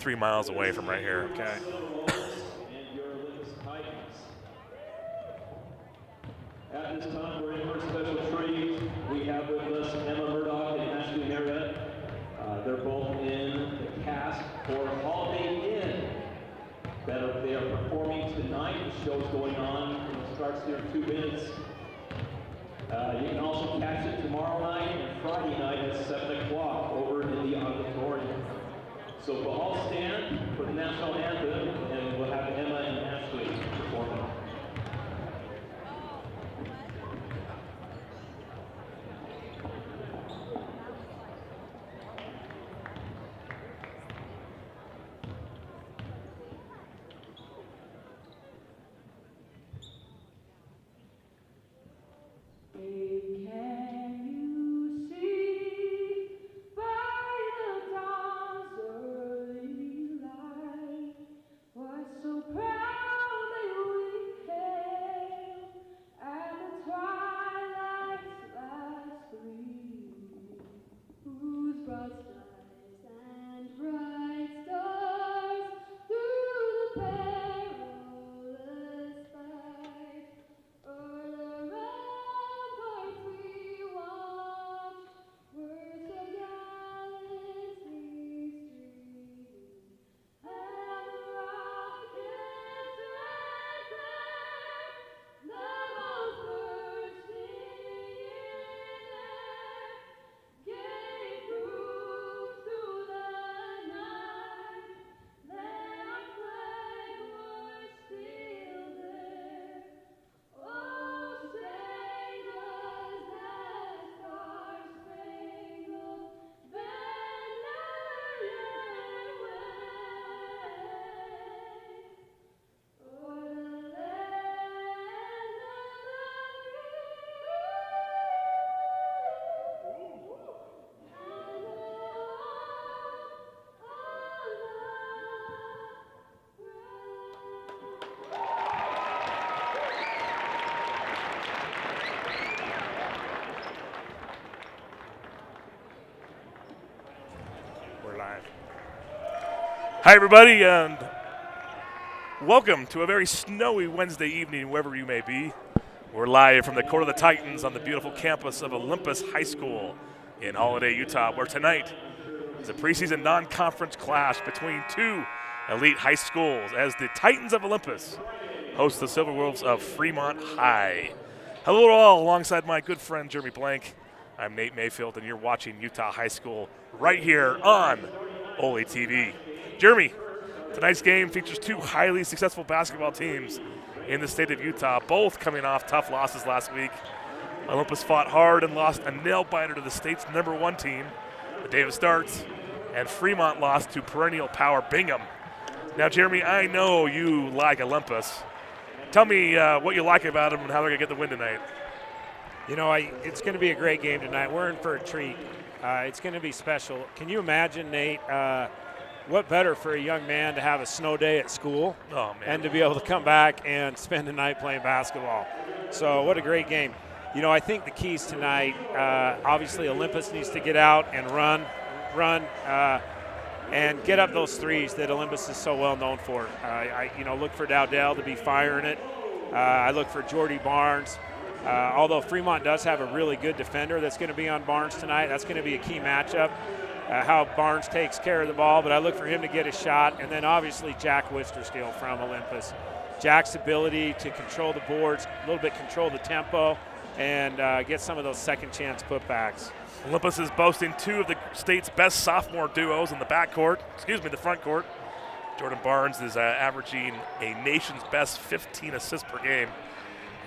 3 miles away from right here. Okay. And your Olympus Titans. At this time, we're in for a special treat. We have with us Emma Murdoch and Ashley Marriott. They're both in the cast for Holiday Inn. They are performing tonight. The show's going on. It starts here in 2 minutes. You can also catch it tomorrow night and Friday night at 7 o'clock over in the auditorium. So we'll all stand for the national anthem, and we'll have Emma and Ashley performing. Hi, everybody, and welcome to a very snowy Wednesday evening, wherever you may be. We're live from the Court of the Titans on the beautiful campus of Olympus High School in Holiday, Utah, where tonight is a preseason non-conference clash between 2 elite high schools as the Titans of Olympus host the Silverwolves of Fremont High. Hello to all, alongside my good friend Jeremy Blanck. I'm Nate Mayfield, and you're watching Utah High School right here on OlyTV. Jeremy, tonight's game features 2 highly successful basketball teams in the state of Utah, both coming off tough losses last week. Olympus fought hard and lost a nail-biter to the state's #1 team, the day of starts, and Fremont lost to perennial power Bingham. Now, Jeremy, I know you like Olympus. Tell me what you like about them and how they're going to get the win tonight. You know, it's going to be a great game tonight. We're in for a treat. It's going to be special. Can you imagine, Nate, what better for a young man to have a snow day at school and to be able to come back and spend the night playing basketball? So what a great game. You know, I think the keys tonight, obviously Olympus needs to get out and run, and get up those threes that Olympus is so well known for. I look for Dowdell to be firing it. I look for Jordy Barnes. Although Fremont does have a really good defender that's going to be on Barnes tonight, that's going to be a key matchup. How Barnes takes care of the ball, but I look for him to get a shot. And then obviously Jack Wisterstiel from Olympus. Jack's ability to control the boards, a little bit control the tempo, and get some of those second chance putbacks. Olympus is boasting 2 of the state's best sophomore duos in the the front court. Jordan Barnes is averaging a nation's best 15 assists per game.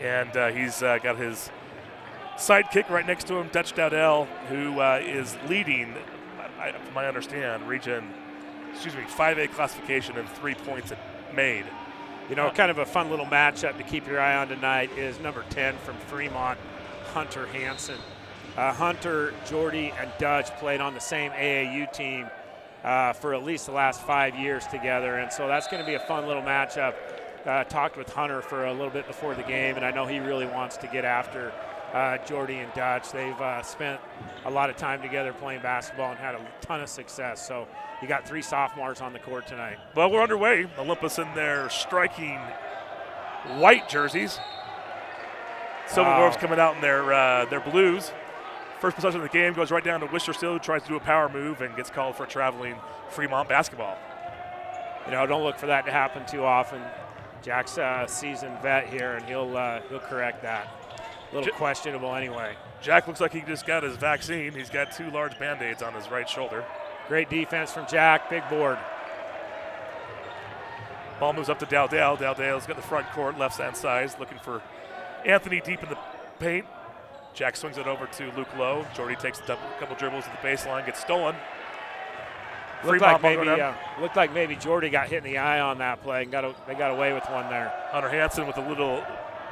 And he's got his sidekick right next to him, Dutch Dowdell, who is leading, from my understand, 5A classification and 3 points made. You know, kind of a fun little matchup to keep your eye on tonight is number 10 from Fremont, Hunter Hansen. Hunter, Jordy, and Dutch played on the same AAU team for at least the last 5 years together, and so that's going to be a fun little matchup. Talked with Hunter for a little bit before the game, and I know he really wants to get after Jordy and Dutch. They've spent a lot of time together playing basketball and had a ton of success. So you got 3 sophomores on the court tonight. Well, we're underway. Olympus in their striking white jerseys. Silverwolves coming out in their blues. First possession of the game goes right down to Wisterstill, who tries to do a power move and gets called for traveling Fremont basketball. You know, don't look for that to happen too often. Jack's a seasoned vet here, and he'll correct that. A little questionable anyway. Jack looks like he just got his vaccine. He's got 2 large Band-Aids on his right shoulder. Great defense from Jack, big board. Ball moves up to Dowdale. Dowdale's got the front court, left-hand side, looking for Anthony deep in the paint. Jack swings it over to Luke Lowe. Jordy takes a couple dribbles at the baseline, gets stolen. Looked like maybe Jordy got hit in the eye on that play. They got away with one there. Hunter Hansen with a little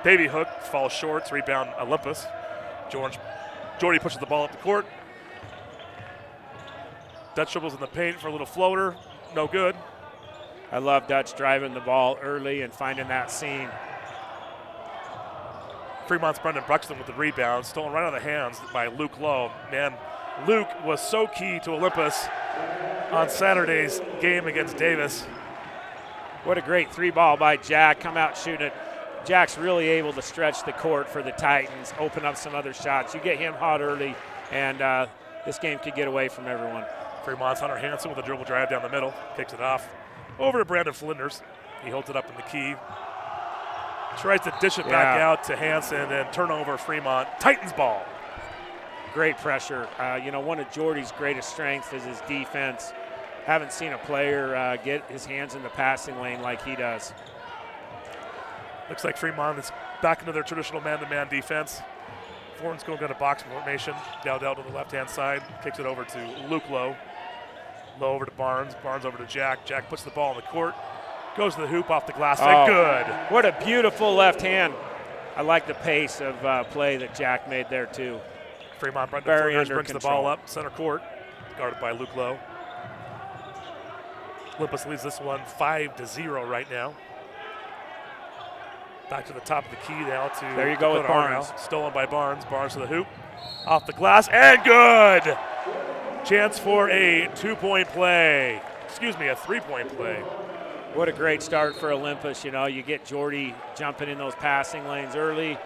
baby hook, falls short, rebound Olympus. Jordy pushes the ball up the court. Dutch dribbles in the paint for a little floater, no good. I love Dutch driving the ball early and finding that seam. Fremont's Brendan Buxton with the rebound, stolen right out of the hands by Luke Lowe. Man, Luke was so key to Olympus on Saturday's game against Davis. What a great 3-ball by Jack. Come out shooting it. Jack's really able to stretch the court for the Titans, open up some other shots. You get him hot early, and this game could get away from everyone. Fremont's Hunter Hansen with a dribble drive down the middle, kicks it off over to Brandon Flinders. He holds it up in the key. Tries to dish it back out to Hansen, and turnover Fremont. Titans ball. Great pressure. You know, one of Jordy's greatest strengths is his defense. Haven't seen a player get his hands in the passing lane like he does. Looks like Fremont is back into their traditional man-to-man defense. Foreign's going to box formation. Dowdell to the left-hand side. Kicks it over to Luke Lowe. Lowe over to Barnes. Barnes over to Jack. Jack puts the ball in the court. Goes to the hoop off the glass. And good. What a beautiful left hand. I like the pace of play that Jack made there, too. Fremont Flinders brings the ball up center court. Guarded by Luke Lowe. Olympus leads this one 5-0 right now. Back to the top of the key now to there you go with Barnes. Stolen by Barnes. Barnes to the hoop. Off the glass and good. Chance for a 2-point play. Excuse me, a 3-point play. What a great start for Olympus. You know, you get Jordy jumping in those passing lanes early.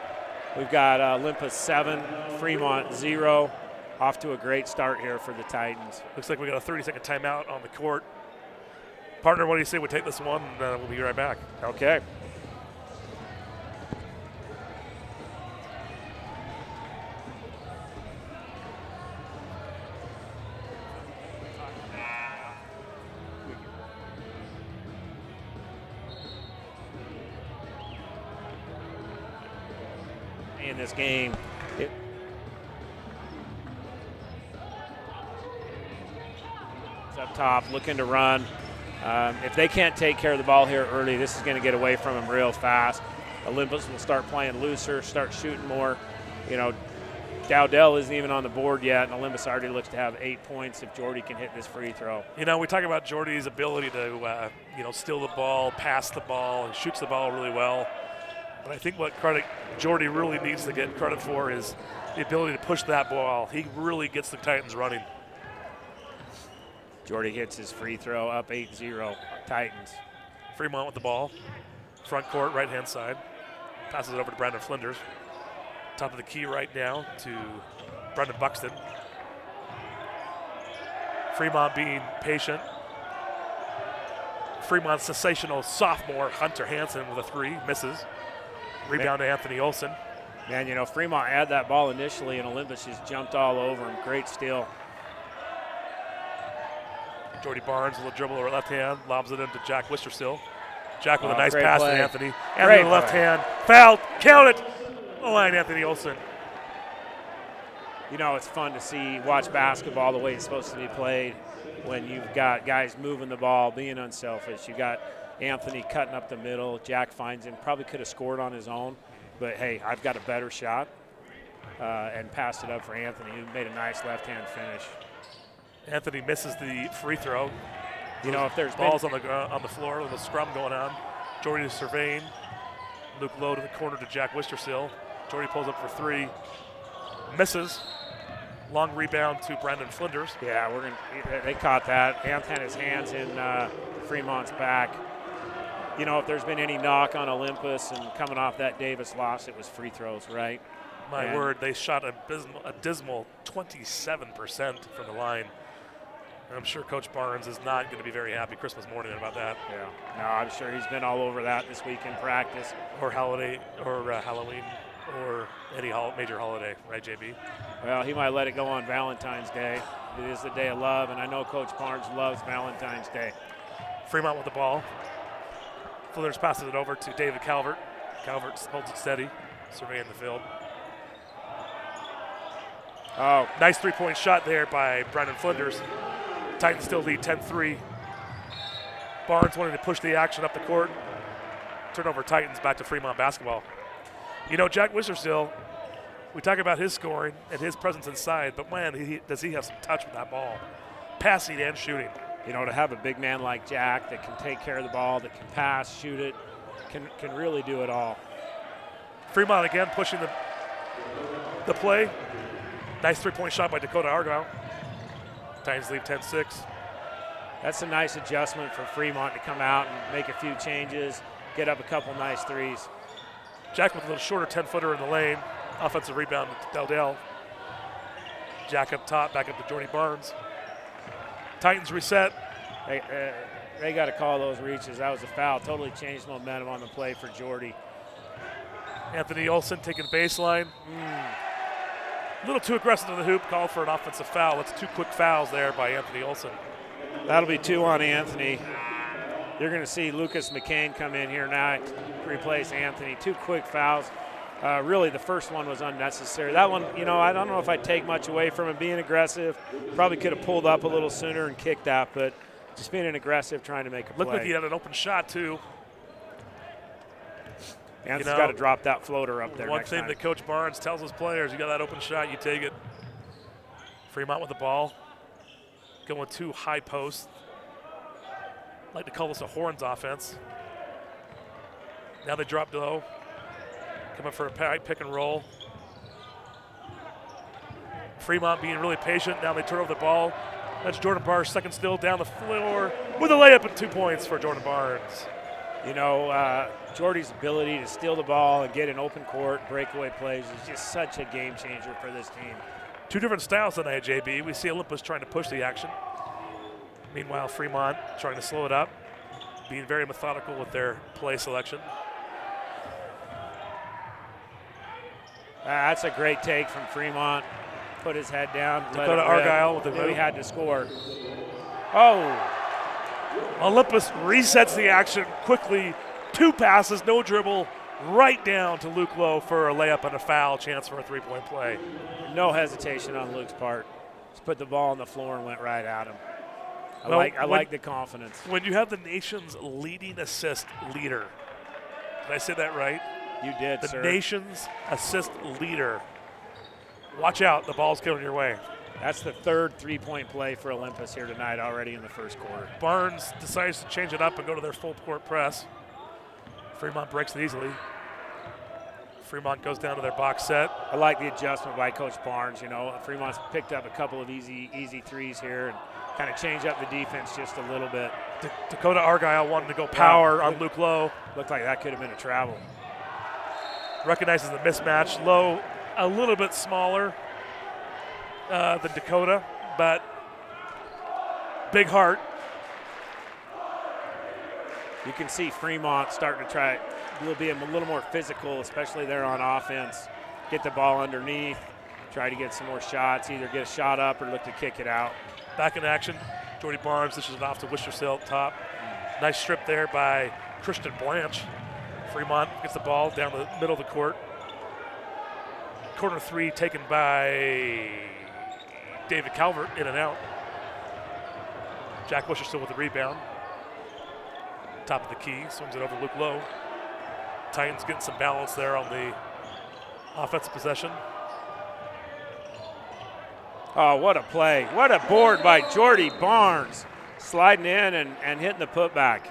We've got Olympus 7, Fremont 0. Off to a great start here for the Titans. Looks like we got a 30-second timeout on the court. Partner, what do you say we take this one, and we'll be right back. Okay. In this game, it's up top, looking to run. If they can't take care of the ball here early, this is going to get away from them real fast. Olympus will start playing looser, start shooting more. You know, Dowdell isn't even on the board yet, and Olympus already looks to have 8 points if Jordy can hit this free throw. You know, we talk about Jordy's ability to, steal the ball, pass the ball, and shoots the ball really well. But I think what credit Jordy really needs to get credit for is the ability to push that ball. He really gets the Titans running. Jordy hits his free throw, up 8-0, Titans. Fremont with the ball. Front court, right-hand side. Passes it over to Brandon Flinders. Top of the key right now to Brendan Buxton. Fremont being patient. Fremont's sensational sophomore, Hunter Hansen, with a 3, misses. Rebound to Anthony Olson. Man, you know, Fremont had that ball initially, and Olympus just jumped all over him. Great steal. Jordy Barnes, a little dribble over left hand, lobs it into Jack Wisterstill. Jack with a nice pass to Anthony. Anthony with the left hand, fouled, count it. The line, Anthony Olson. You know, it's fun to watch basketball the way it's supposed to be played when you've got guys moving the ball, being unselfish. You got Anthony cutting up the middle. Jack finds him. Probably could have scored on his own, but hey, I've got a better shot, and passed it up for Anthony, who made a nice left-hand finish. Anthony misses the free throw. You know, if there's balls on the floor, a little scrum going on. Jordy is surveying. Luke Lowe to the corner to Jack Wisterstill. Jordy pulls up for three. Misses. Long rebound to Brandon Flinders. Yeah, they caught that. Anth had his hands in Fremont's back. You know, if there's been any knock on Olympus and coming off that Davis loss, it was free throws, right? My word, they shot a dismal 27% from the line. And I'm sure Coach Barnes is not going to be very happy Christmas morning about that. Yeah, no, I'm sure he's been all over that this week in practice. Or holiday, or Halloween, or any major holiday, right, JB? Well, he might let it go on Valentine's Day. It is the day of love, and I know Coach Barnes loves Valentine's Day. Fremont with the ball. Flinders passes it over to David Calvert. Calvert holds it steady, surveying the field. Oh, nice three-point shot there by Brandon Flinders. Titans still lead 10-3. Barnes wanting to push the action up the court. Turnover Titans, back to Fremont basketball. You know, Jack Wisserstill, we talk about his scoring and his presence inside, but man, does he have some touch with that ball. Passing and shooting. You know, to have a big man like Jack that can take care of the ball, that can pass, shoot it, can really do it all. Fremont again pushing the play. Nice three-point shot by Dakota Argyle. Titans leave 10-6. That's a nice adjustment for Fremont to come out and make a few changes, get up a couple nice threes. Jack with a little shorter 10-footer in the lane. Offensive rebound to Dowdell. Jack up top, back up to Jordy Barnes. Titans reset. They got to call those reaches. That was a foul. Totally changed momentum on the play for Jordy. Anthony Olson taking baseline. A little too aggressive to the hoop, called for an offensive foul. That's two quick fouls there by Anthony Olson. That'll be two on Anthony. You're going to see Lucas McCain come in here now to replace Anthony. Two quick fouls. Really, the first one was unnecessary. That one, you know, I don't know if I'd take much away from him being aggressive. Probably could have pulled up a little sooner and kicked that, but just being an aggressive, trying to make a play. Looked like he had an open shot, too. Anthony's got to drop that floater up there. One thing that Coach Barnes tells his players, you got that open shot, you take it. Fremont with the ball. Going two high posts. Like to call this a horns offense. Now they drop low. Coming for a pick and roll. Fremont being really patient. Now they turn over the ball. That's Jordan Barnes, second still down the floor with a layup and 2 points for Jordan Barnes. You know, Jordy's ability to steal the ball and get an open court, breakaway plays is just such a game changer for this team. Two different styles tonight, JB. We see Olympus trying to push the action. Meanwhile, Fremont trying to slow it up, being very methodical with their play selection. That's a great take from Fremont. Put his head down. Dakota Argyle with the move. He had to score. Oh. Olympus resets the action quickly. Two passes, no dribble, right down to Luke Lowe for a layup and a foul, chance for a three-point play. No hesitation on Luke's part. Just put the ball on the floor and went right at him. I like the confidence. When you have the nation's leading assist leader, did I say that right? You did, the sir. The nation's assist leader. Watch out, the ball's coming your way. That's the third three-point play for Olympus here tonight already in the first quarter. Barnes decides to change it up and go to their full court press. Fremont breaks it easily. Fremont goes down to their box set. I like the adjustment by Coach Barnes. You know, Fremont's picked up a couple of easy threes here and kind of change up the defense just a little bit. Dakota Argyle wanted to go power on Luke Lowe. Looked like that could have been a travel. Recognizes the mismatch. Lowe a little bit smaller than Dakota, but big heart. You can see Fremont starting to try to be a little more physical, especially there on offense. Get the ball underneath, try to get some more shots, either get a shot up or look to kick it out. Back in action, Jordy Barnes dishes it off to Wischersill top. Nice strip there by Christian Blanch. Fremont gets the ball down the middle of the court. Corner three taken by David Calvert, in and out. Jack Wischersill with the rebound. Top of the key, swings it over Luke Lowe. Titans getting some balance there on the offensive possession. Oh, what a play. What a board by Jordy Barnes. Sliding in and hitting the putback.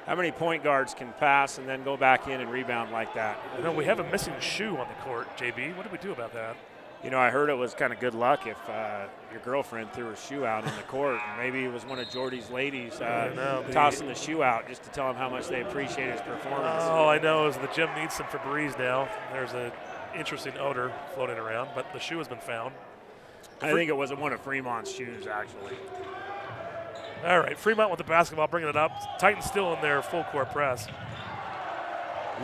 How many point guards can pass and then go back in and rebound like that? I know we have a missing shoe on the court, JB. What do we do about that? You know, I heard it was kind of good luck if your girlfriend threw her shoe out in the court. And maybe it was one of Jordy's ladies tossing the shoe out just to tell him how much they appreciate his performance. All I know is the gym needs some Febreze now. There's an interesting odor floating around, but the shoe has been found. I think it was one of Fremont's shoes, actually. All right, Fremont with the basketball, bringing it up. Titans still in their full court press.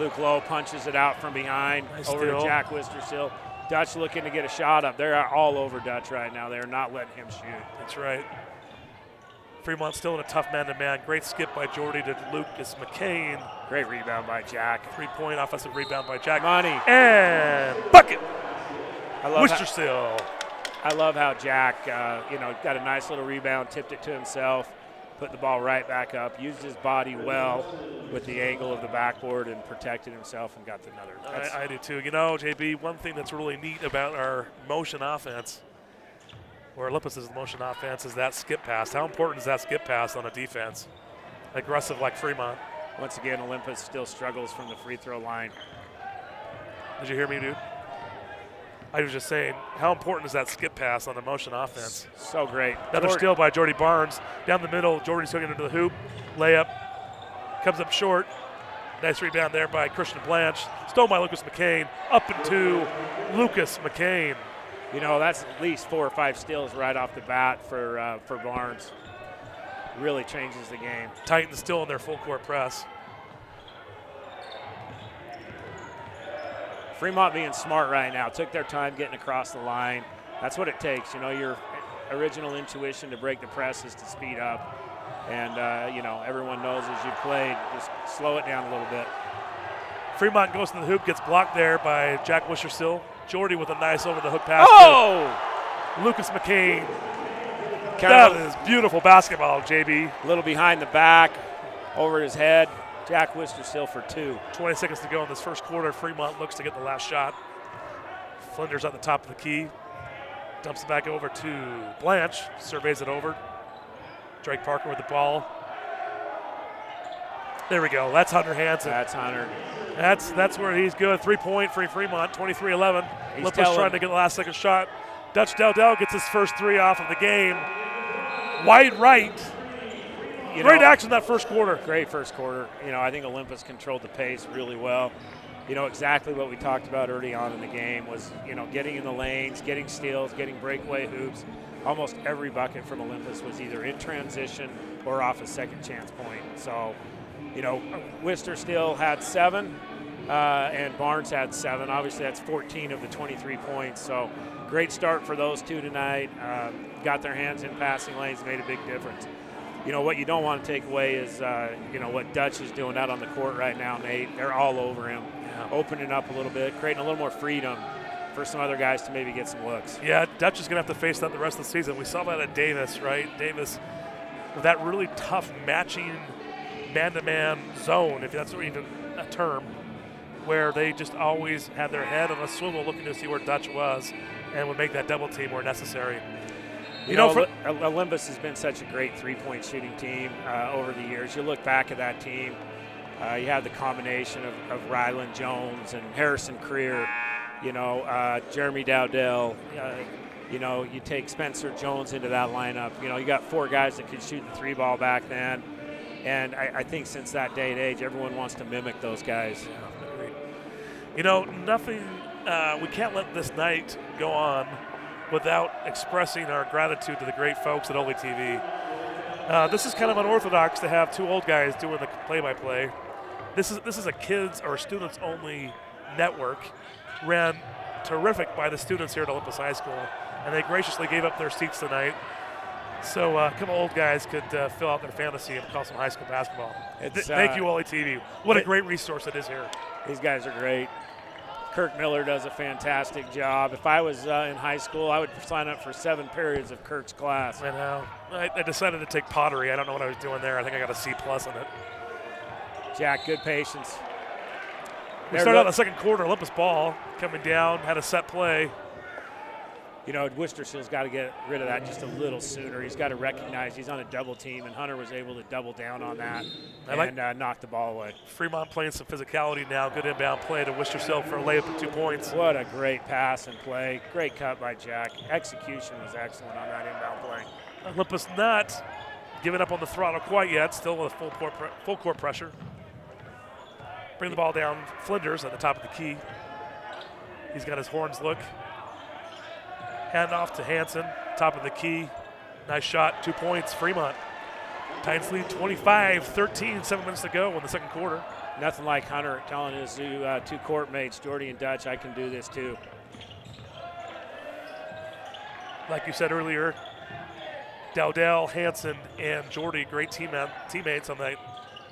Luke Lowe punches it out from behind over to Jack Wistersill. Dutch looking to get a shot up. They're all over Dutch right now. They're not letting him shoot. That's right. Fremont still in a tough man-to-man. Great skip by Jordy to Lucas McCain. Great rebound by Jack. 3-point offensive rebound by Jack. Money. And bucket. Wistersill. I love how Jack, got a nice little rebound, tipped it to himself, put the ball right back up, used his body well with the angle of the backboard and protected himself and got another. I do too. You know, JB, one thing that's really neat about our motion offense, or Olympus's motion offense, is that skip pass. How important is that skip pass on a defense? Aggressive like Fremont. Once again, Olympus still struggles from the free throw line. Did you hear me, dude? I was just saying, how important is that skip pass on the motion offense? So great. Another steal by Jordy Barnes. Down the middle, Jordy's hooking into the hoop. Layup. Comes up short. Nice rebound there by Christian Blanck. Stole by Lucas McCain. Up into Lucas McCain. You know, that's at least 4 or 5 steals right off the bat for Barnes. Really changes the game. Titans still in their full court press. Fremont being smart right now. Took their time getting across the line. That's what it takes. You know, your original intuition to break the press is to speed up. And, everyone knows as you've played, just slow it down a little bit. Fremont goes to the hoop, gets blocked there by Jack Wistersill. Jordy with a nice over-the-hook pass. Oh! Lucas McCain. That is beautiful basketball, JB. A little behind the back, over his head. Jack Wistersill for 2. 20 seconds to go in this first quarter. Fremont looks to get the last shot. Flinders at the top of the key. Dumps it back over to Blanck. Surveys it over. Drake Parker with the ball. There we go. That's Hunter Hansen. That's Hunter. That's where he's good. 3-point for Fremont, 23-11. Olympus trying to get the last second shot. Dutch Dowdell gets his first 3 off of the game. Wide right. Great action that first quarter. Great first quarter. I think Olympus controlled the pace really well. Exactly what we talked about early on in the game was, getting in the lanes, getting steals, getting breakaway hoops. Almost every bucket from Olympus was either in transition or off a second chance point. So, Wister still had 7 and Barnes had 7. Obviously, that's 14 of the 23 points. So, great start for those two tonight. Got their hands in passing lanes, made a big difference. What you don't want to take away is, what Dutch is doing out on the court right now, Nate. They're all over him, opening up a little bit, creating a little more freedom for some other guys to maybe get some looks. Yeah, Dutch is going to have to face that the rest of the season. We saw that at Davis, right? Davis with that really tough matching man-to-man zone, if that's even a term, where they just always had their head on a swivel looking to see where Dutch was and would make that double team where necessary. Olympus has been such a great three-point shooting team over the years. You look back at that team, you have the combination of Ryland Jones and Harrison Creer, Jeremy Dowdell. You take Spencer Jones into that lineup. You got 4 guys that could shoot the 3-ball back then. And I think since that day and age, everyone wants to mimic those guys. Nothing, we can't let this night go on without expressing our gratitude to the great folks at OlyTV. This is kind of unorthodox to have 2 old guys doing the play-by-play. This is a kids or students only network, ran terrific by the students here at Olympus High School, and they graciously gave up their seats tonight so a couple old guys could fill out their fantasy and call some high school basketball. Thank you, OlyTV. What a great resource it is here. These guys are great. Kirk Miller does a fantastic job. If I was in high school, I would sign up for 7 periods of Kirk's class. I know. I decided to take pottery. I don't know what I was doing there. I think I got a C+ on it. Jack, good patience. We started out the second quarter, Olympus ball coming down, had a set play. You know, Worcestershires got to get rid of that just a little sooner. He's got to recognize he's on a double team, and Hunter was able to double down on that and knock the ball away. Fremont playing some physicality now. Good inbound play to Worcestershire for a layup and 2 points. What a great pass and play. Great cut by Jack. Execution was excellent on that inbound play. Olympus not giving up on the throttle quite yet. Still with full court pressure. Bring the ball down. Flinders at the top of the key. He's got his horns look. Hand off to Hansen, top of the key. Nice shot, 2 points, Fremont. Titans lead 25-13, 7 minutes to go in the second quarter. Nothing like Hunter telling his two court mates, Jordy and Dutch, I can do this too. Like you said earlier, Dowdell, Hansen, and Jordy, great teammates on that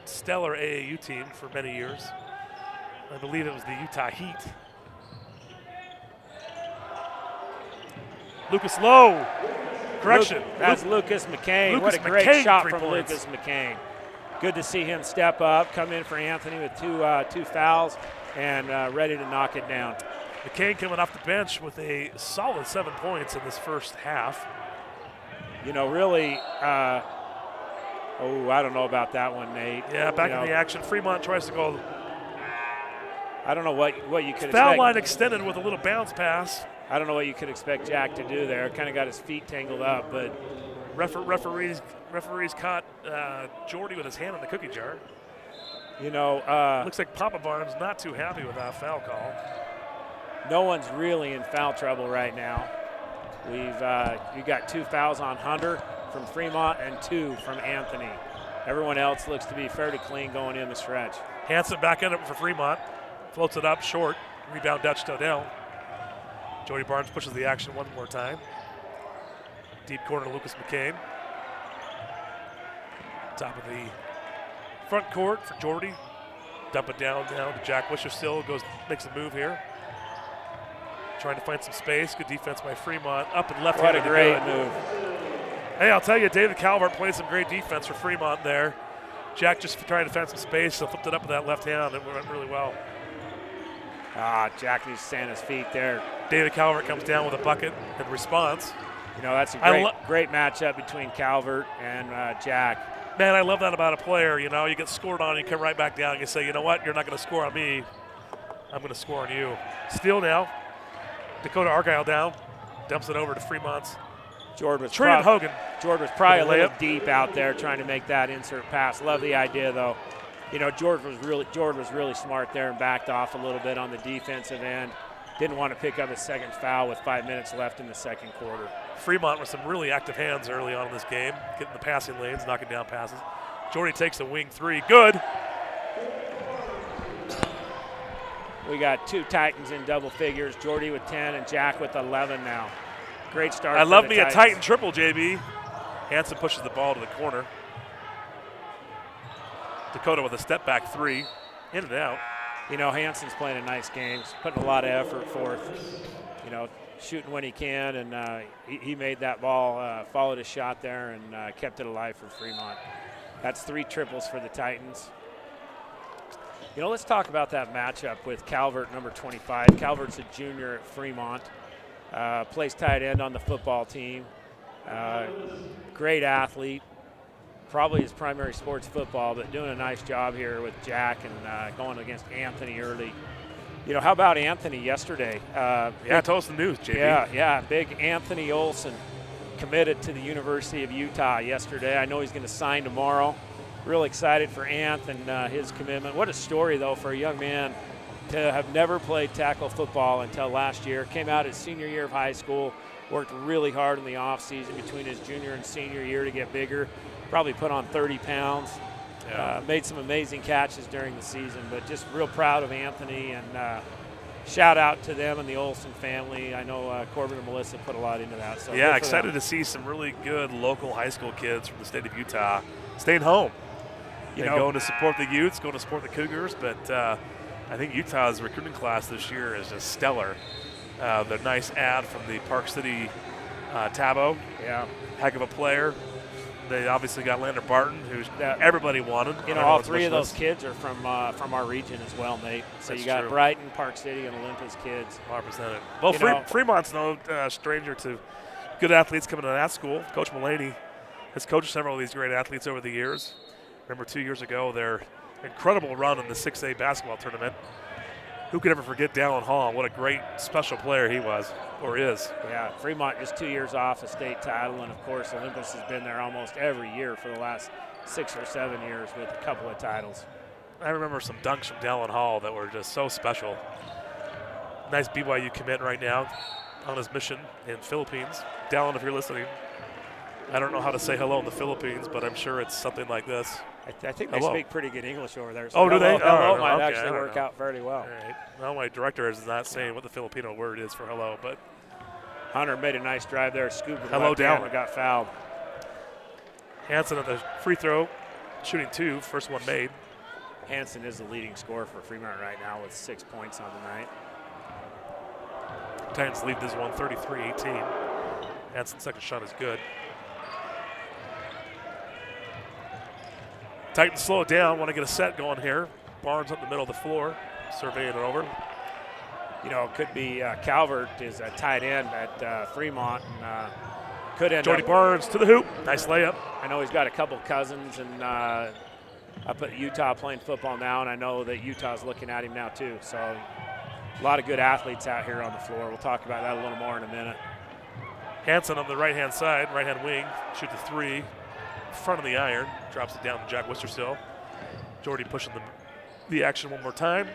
stellar AAU team for many years. I believe it was the Utah Heat. Lucas Lowe. Correction. That's Lucas McCain. Lucas what a great McCain, shot 3 from points. Lucas McCain. Good to see him step up, come in for Anthony with two fouls, and ready to knock it down. McCain coming off the bench with a solid 7 points in this first half. You know, really, I don't know about that one, Nate. Yeah, back in the action. Fremont tries to go. I don't know what you could expect. Foul line extended with a little bounce pass. I don't know what you could expect Jack to do there. Kind of got his feet tangled up, but referees caught Jordy with his hand in the cookie jar. You know, looks like Papa Barnes not too happy with that foul call. No one's really in foul trouble right now. You got 2 fouls on Hunter from Fremont and 2 from Anthony. Everyone else looks to be fairly clean going in the stretch. Hansen back in it for Fremont, floats it up short. Rebound Dutch Dodell. Jordy Barnes pushes the action one more time. Deep corner to Lucas McCain. Top of the front court for Jordy. Dump it down now to Jack Worcestershire. Makes a move here. Trying to find some space. Good defense by Fremont. Up and left. What a great move. Hey, I'll tell you, David Calvert played some great defense for Fremont there. Jack just trying to find some space, so flipped it up with that left hand. It went really well. Jack needs to stand his feet there. David Calvert comes down with a bucket in response. You know, that's a great matchup between Calvert and Jack. Man, I love that about a player. You know, you get scored on, you come right back down, and you say, you know what, you're not going to score on me. I'm going to score on you. Steal now. Dakota Argyle down. Dumps it over to Fremont's Trent Hogan. Jordan was probably a little deep out there trying to make that insert pass. Love the idea, though. You know, Jordan was really smart there and backed off a little bit on the defensive end. Didn't want to pick up his second foul with 5 minutes left in the second quarter. Fremont with some really active hands early on in this game, getting the passing lanes, knocking down passes. Jordy takes the wing three. Good. We got 2 Titans in double figures, Jordy with 10 and Jack with 11 now. Great start. I love me a Titan triple, JB. Hansen pushes the ball to the corner. Dakota with a step back 3, in and out. You know, Hansen's playing a nice game. He's putting a lot of effort forth. You know, shooting when he can, and he made that ball, followed his shot there, and kept it alive for Fremont. That's 3 triples for the Titans. You know, let's talk about that matchup with Calvert, number 25. Calvert's a junior at Fremont. Plays tight end on the football team. Great athlete. Probably his primary sport's football, but doing a nice job here with Jack and going against Anthony early. You know, how about Anthony yesterday? Tell us the news, JB. Yeah, big Anthony Olson committed to the University of Utah yesterday. I know he's going to sign tomorrow. Real excited for Anth and his commitment. What a story, though, for a young man to have never played tackle football until last year. Came out his senior year of high school, worked really hard in the offseason between his junior and senior year to get bigger. Probably put on 30 pounds. Made some amazing catches during the season, but just real proud of Anthony, and shout out to them and the Olson family. I know Corbin and Melissa put a lot into that. So yeah, excited to see some really good local high school kids from the state of Utah staying home. You know, going to support the youths, going to support the Cougars, but I think Utah's recruiting class this year is just stellar. The nice ad from the Park City Tabo. Yeah. Heck of a player. They obviously got Lander Barton, who everybody wanted. You know, all three of those kids are from our region as well, Nate. So That's you got true. Brighton, Park City, and Olympus kids. 100%. Well, Fremont's no stranger to good athletes coming to that school. Coach Mullaney has coached several of these great athletes over the years. Remember 2 years ago, their incredible run in the 6A basketball tournament. Who could ever forget Dallin Hall? What a great special player he was, or is. Yeah, Fremont just 2 years off a state title, and of course Olympus has been there almost every year for the last 6 or 7 years with a couple of titles. I remember some dunks from Dallin Hall that were just so special. Nice BYU commit right now on his mission in Philippines. Dallin, if you're listening, I don't know how to say hello in the Philippines, but I'm sure it's something like this. I think they speak pretty good English over there. So oh, do they? Hello might actually work out fairly well. All right. Well, my director is not saying what the Filipino word is for hello, but Hunter made a nice drive there, scooped it hello down, got fouled. Hansen at the free throw, shooting 2, first one made. Hansen is the leading scorer for Fremont right now with 6 points on the night. Titans lead this one 33-18. Hansen's second shot is good. Titans slow it down, want to get a set going here. Barnes up the middle of the floor, surveying it over. You know, it could be Calvert is a tight end at Fremont, and could end Jordy up. Barnes to the hoop, nice layup. I know he's got a couple cousins, and up at Utah playing football now, and I know that Utah's looking at him now too. So a lot of good athletes out here on the floor. We'll talk about that a little more in a minute. Hansen on the right-hand side, right-hand wing, shoot the 3. Front of the iron, drops it down to Jack Wistersill. Jordy pushing the action one more time.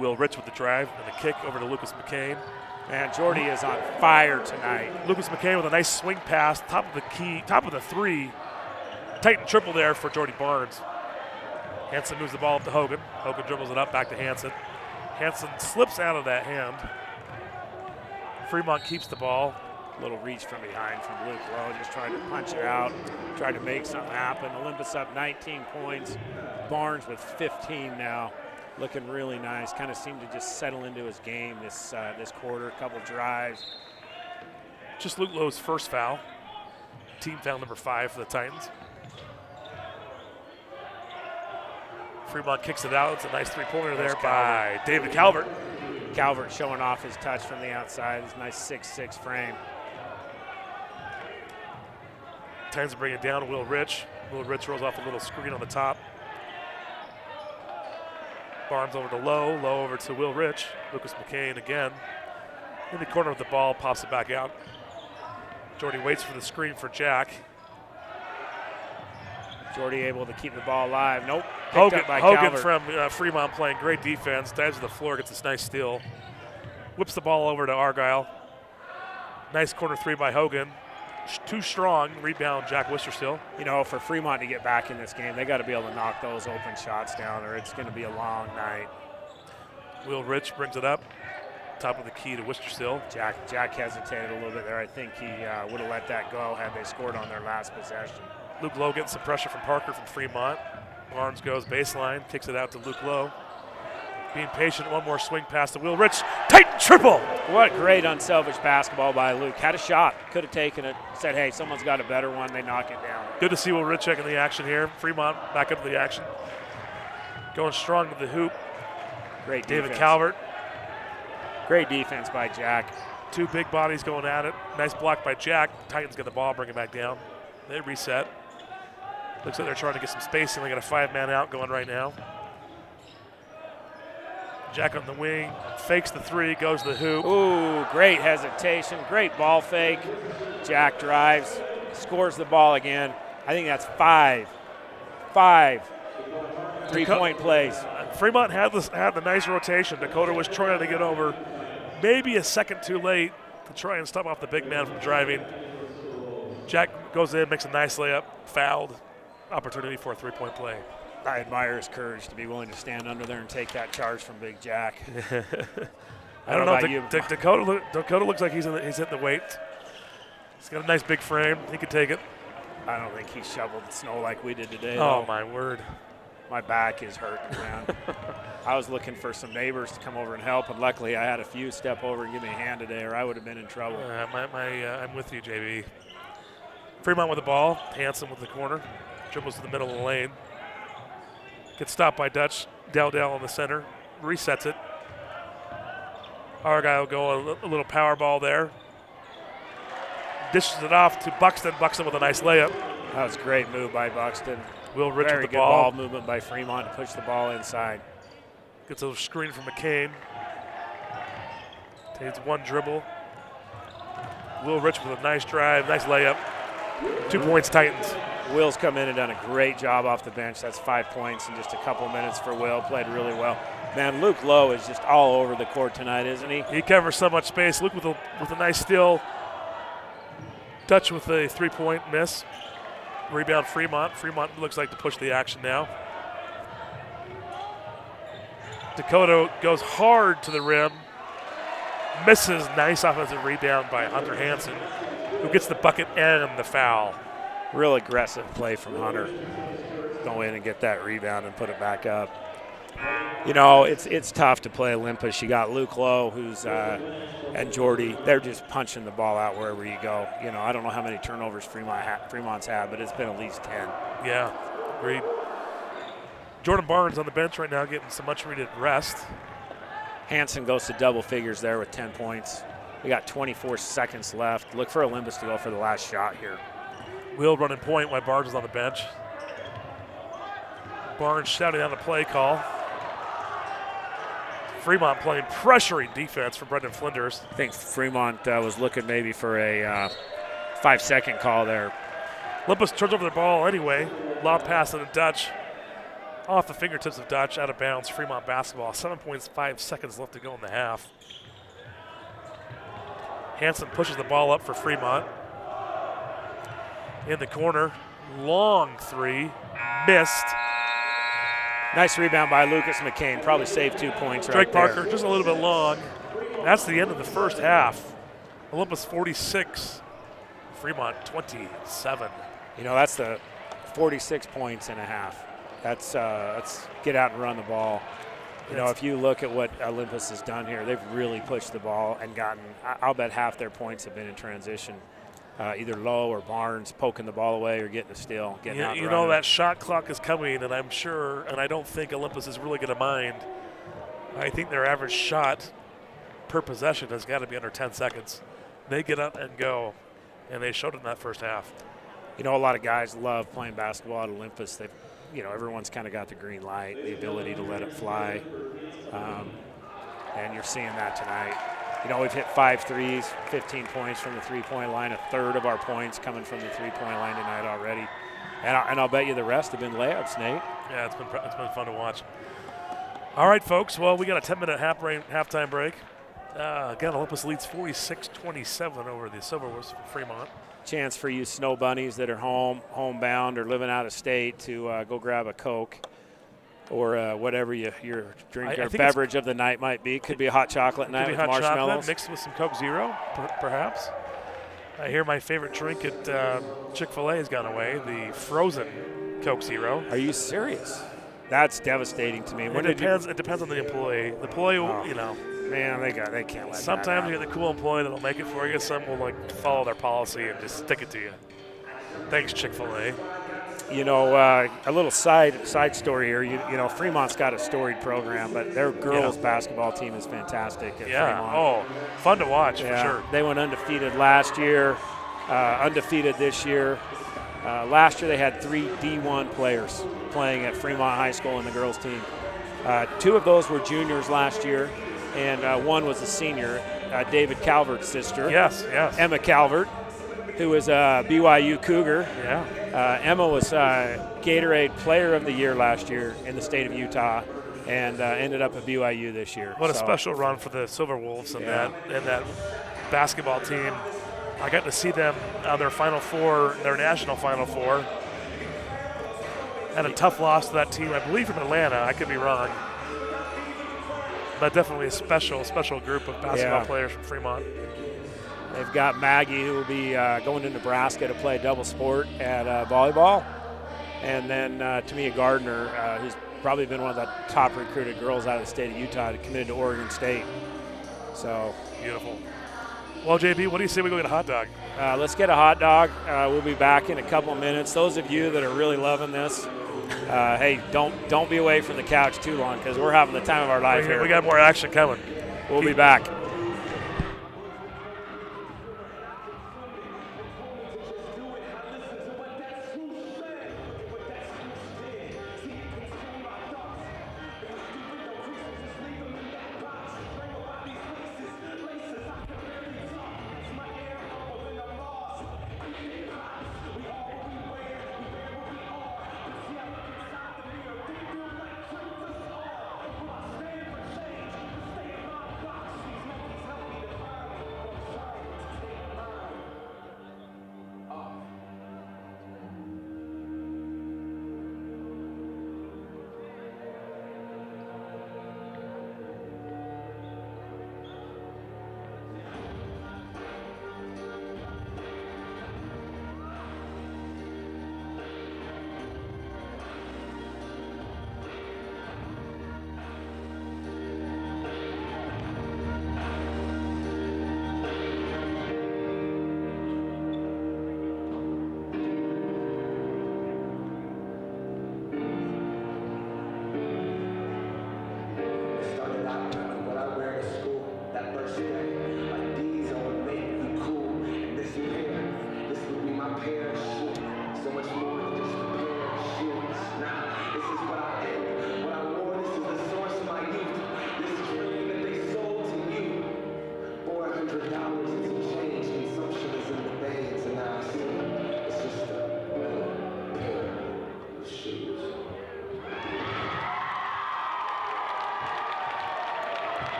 Will Rich with the drive and the kick over to Lucas McCain. Man, Jordy is on fire tonight. Lucas McCain with a nice swing pass, top of the 3. Titan triple there for Jordy Barnes. Hansen moves the ball up to Hogan. Hogan dribbles it up back to Hansen. Hansen slips out of that hand. Fremont keeps the ball. Little reach from behind from Luke Lowe, just trying to punch it out, trying to make something happen. Olympus up 19 points. Barnes with 15 now, looking really nice. Kind of seemed to just settle into his game this quarter. A couple drives. Just Luke Lowe's first foul. Team foul number 5 for the Titans. Fremont kicks it out. It's a nice three-pointer there by David Calvert. Calvert showing off his touch from the outside. His nice 6'6" frame. Titans bring it down to Will Rich. Will Rich rolls off a little screen on the top. Barnes over to Lowe. Lowe over to Will Rich. Lucas McCain again. In the corner with the ball, pops it back out. Jordy waits for the screen for Jack. Jordy able to keep the ball alive. Nope. Hogan from Fremont playing great defense. Dives to the floor, gets this nice steal. Whips the ball over to Argyle. Nice corner 3 by Hogan. Too strong. Rebound, Jack Wistersill. You know, for Fremont to get back in this game, they got to be able to knock those open shots down, or it's going to be a long night. Will Rich brings it up. Top of the key to Wistersill. Jack hesitated a little bit there. I think he would have let that go had they scored on their last possession. Luke Lowe getting some pressure from Parker from Fremont. Barnes goes baseline, kicks it out to Luke Lowe. Being patient, one more swing pass to Will Rich. Titan triple! What great unselfish basketball by Luke. Had a shot, could have taken it, said, hey, someone's got a better one, they knock it down. Good to see Will Rich checking the action here. Fremont back up to the action. Going strong to the hoop. Great David defense. Calvert. Great defense by Jack. 2 big bodies going at it. Nice block by Jack. Titans get the ball, bring it back down. They reset. Looks like they're trying to get some spacing. They got a 5-man out going right now. Jack on the wing, fakes the 3, goes to the hoop. Ooh, great hesitation, great ball fake. Jack drives, scores the ball again. I think that's 5 3-point plays. Fremont had the nice rotation. Dakota was trying to get over, maybe a second too late to try and stop off the big man from driving. Jack goes in, makes a nice layup, fouled. Opportunity for a 3-point play. I admire his courage to be willing to stand under there and take that charge from Big Jack. I don't know. Dakota looks like he's hitting the weight. He's got a nice big frame. He could take it. I don't think he shoveled snow like we did today. Oh, though. my word. My back is hurting, man. I was looking for some neighbors to come over and help, and luckily I had a few step over and give me a hand today, or I would have been in trouble. I'm with you, JB. Fremont with the ball. Hansen with the corner. Dribbles to the middle of the lane. Gets stopped by Dutch. Dowdell in the center. Resets it. Argyle go a little power ball there. Dishes it off to Buxton. Buxton with a nice layup. That was a great move by Buxton. Will Rich Very with the good ball. ball movement by Fremont to push the ball inside. Gets a little screen from McCain. Takes one dribble. Will Rich with a nice drive, nice layup. 2 points, Titans. Will's come in and done a great job off the bench. That's 5 points in just a couple minutes for Will. Played really well. Man, Luke Lowe is just all over the court tonight, isn't he? He covers so much space. Luke with a nice steal. Dutch with a 3-point miss. Rebound Fremont. Fremont looks like to push the action now. Dakota goes hard to the rim. Misses. Nice offensive rebound by Hunter Hansen, who gets the bucket and the foul. Real aggressive play from Hunter. Go in and get that rebound and put it back up. You know, it's tough to play Olympus. You got Luke Lowe, who's and Jordy. They're just punching the ball out wherever you go. You know, I don't know how many turnovers Fremont's had, but it's been at least 10. Yeah, agreed. Jordan Barnes on the bench right now getting some much-needed rest. Hansen goes to double figures there with 10 points. We got 24 seconds left. Look for Olympus to go for the last shot here. Will running point while Barnes is on the bench. Barnes shouting out a play call. Fremont playing pressuring defense for Brendan Flinders. I think Fremont was looking maybe for a 5-second call there. Olympus turns over the ball anyway. Lob pass to the Dutch. Off the fingertips of Dutch, out of bounds. Fremont basketball. 7.5 seconds left to go in the half. Hansen pushes the ball up for Fremont. In the corner, long three, missed. Nice rebound by Lucas McCain. Probably saved 2 points right Drake there. Parker just a little bit long. That's the end of the first half. Olympus 46, Fremont 27. You know, that's the 46 points and a half. That's get out and run the ball. You know, if you look at what Olympus has done here, they've really pushed the ball and gotten, I'll bet half their points have been in transition. Either Lowe or Barnes poking the ball away or getting a steal, getting out and You know, that shot clock is coming, and I'm sure, and I don't think Olympus is really going to mind. I think their average shot per possession has got to be under 10 seconds. They get up and go, and they showed it in that first half. You know, a lot of guys love playing basketball at Olympus. They've, you know, everyone's kind of got the green light, the ability to let it fly, and you're seeing that tonight. You know, we've hit 5 threes, 15 points from the three-point line, a third of our points coming from the three-point line tonight already. And I'll bet you the rest have been layups, Nate. Yeah, it's been fun to watch. All right, folks. Well, we got a 10-minute halftime break. Again, Olympus leads 46-27 over the Silverwolves from Fremont. Chance for you snow bunnies that are homebound or living out of state to go grab a Coke or whatever your drink or beverage of the night might be. Could be a hot chocolate night with marshmallows. Chocolate mixed with some Coke Zero, perhaps. I hear my favorite drink at Chick-fil-A has gone away, the frozen Coke Zero. Are you serious? That's devastating to me. It depends on the employee. The employee, you know. Man, they can't let Sometimes you're the cool employee that'll make it for you. Some will follow their policy and just stick it to you. Thanks, Chick-fil-A. You know, a little side story here. You know, Fremont's got a storied program, but their girls basketball team is fantastic at Fremont. Oh, fun to watch for sure. They went undefeated last year, undefeated this year. Last year they had 3 D1 players playing at Fremont High School in the girls team. 2 of those were juniors last year, and 1 was a senior, David Calvert's sister. Yes. Emma Calvert, who was a BYU Cougar. Yeah. Emma was Gatorade Player of the Year last year in the state of Utah, and ended up at BYU this year. What a special run for the Silverwolves and that basketball team. I got to see them on their Final Four, their national Final Four. Had a tough loss to that team, I believe from Atlanta. I could be wrong. But definitely a special group of basketball players from Fremont. They've got Maggie, who will be going to Nebraska to play double sport at volleyball. And then Tamia Gardner, who's probably been one of the top recruited girls out of the state of Utah, committed to Oregon State. So beautiful. Well, JB, what do you say we go get a hot dog? Let's get a hot dog. We'll be back in a couple of minutes. Those of you that are really loving this, hey, don't be away from the couch too long because we're having the time of our life here. We got more action coming. We'll be back.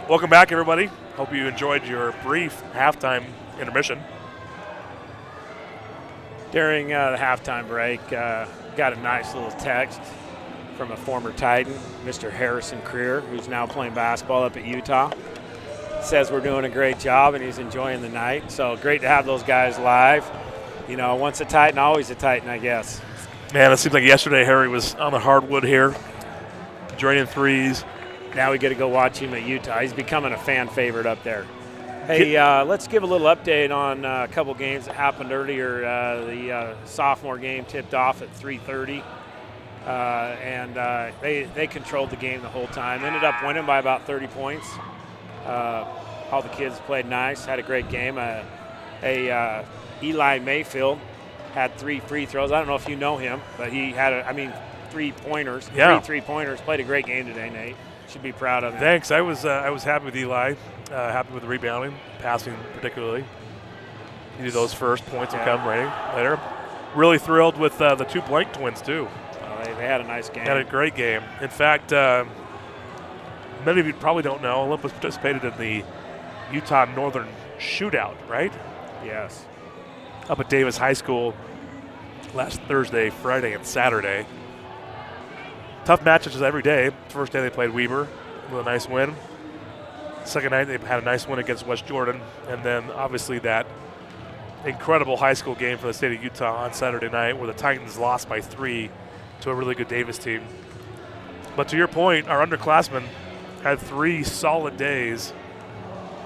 Welcome back, everybody. Hope you enjoyed your brief halftime intermission. During the halftime break, got a nice little text from a former Titan, Mr. Harrison Creer, who's now playing basketball up at Utah. Says we're doing a great job and he's enjoying the night. So great to have those guys live. You know, once a Titan, always a Titan, I guess. Man, it seems like yesterday Harry was on the hardwood here, draining threes. Now we get to go watch him at Utah. He's becoming a fan favorite up there. Hey, let's give a little update on a couple games that happened earlier. The sophomore game tipped off at 3:30, and they controlled the game the whole time. Ended up winning by about 30 points. All the kids played nice, had a great game. Eli Mayfield had 3 free throws. I don't know if you know him, but he had 3 pointers. Yeah. 3 3-pointers. Played a great game today, Nate. Should be proud of him. Thanks. I was happy with Eli. Happy with the rebounding, passing particularly. You do those first, points will come later. Really thrilled with the two Blanck twins too. They had a nice game. Had a great game. In fact, many of you probably don't know, Olympus participated in the Utah Northern Shootout, right? Yes. Up at Davis High School last Thursday, Friday, and Saturday. Tough matches every day. First day they played Weber with a nice win. Second night they had a nice win against West Jordan. And then obviously that incredible high school game for the state of Utah on Saturday night where the Titans lost by 3 to a really good Davis team. But to your point, our underclassmen had 3 solid days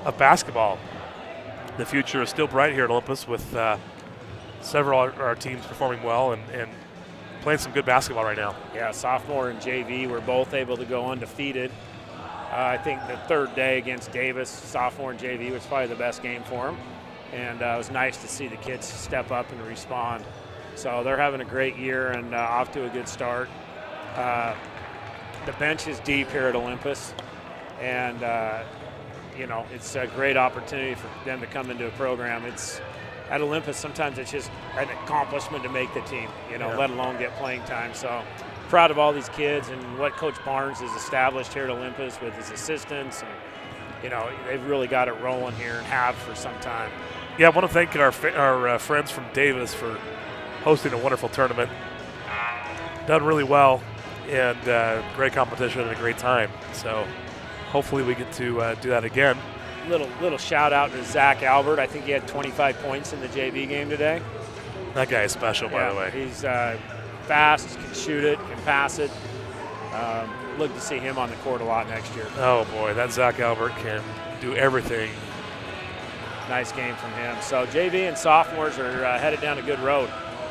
of basketball. The future is still bright here at Olympus with several of our teams performing well and playing some good basketball right now. Yeah, sophomore and JV were both able to go undefeated. I think the third day against Davis, sophomore and JV was probably the best game for them. And it was nice to see the kids step up and respond. So they're having a great year and off to a good start. The bench is deep here at Olympus. And, it's a great opportunity for them to come into a program. At Olympus, sometimes it's just an accomplishment to make the team, let alone get playing time. So proud of all these kids and what Coach Barnes has established here at Olympus with his assistants. And, they've really got it rolling here and have for some time. Yeah, I want to thank our friends from Davis for hosting a wonderful tournament. Done really well and great competition and a great time. So hopefully we get to do that again. Little shout out to Zach Albert. I think he had 25 points in the JV game today. That guy is special, by the way. He's fast, can shoot it, can pass it. Look to see him on the court a lot next year. Oh boy, that Zach Albert can do everything. Nice game from him. So JV and sophomores are headed down a good road.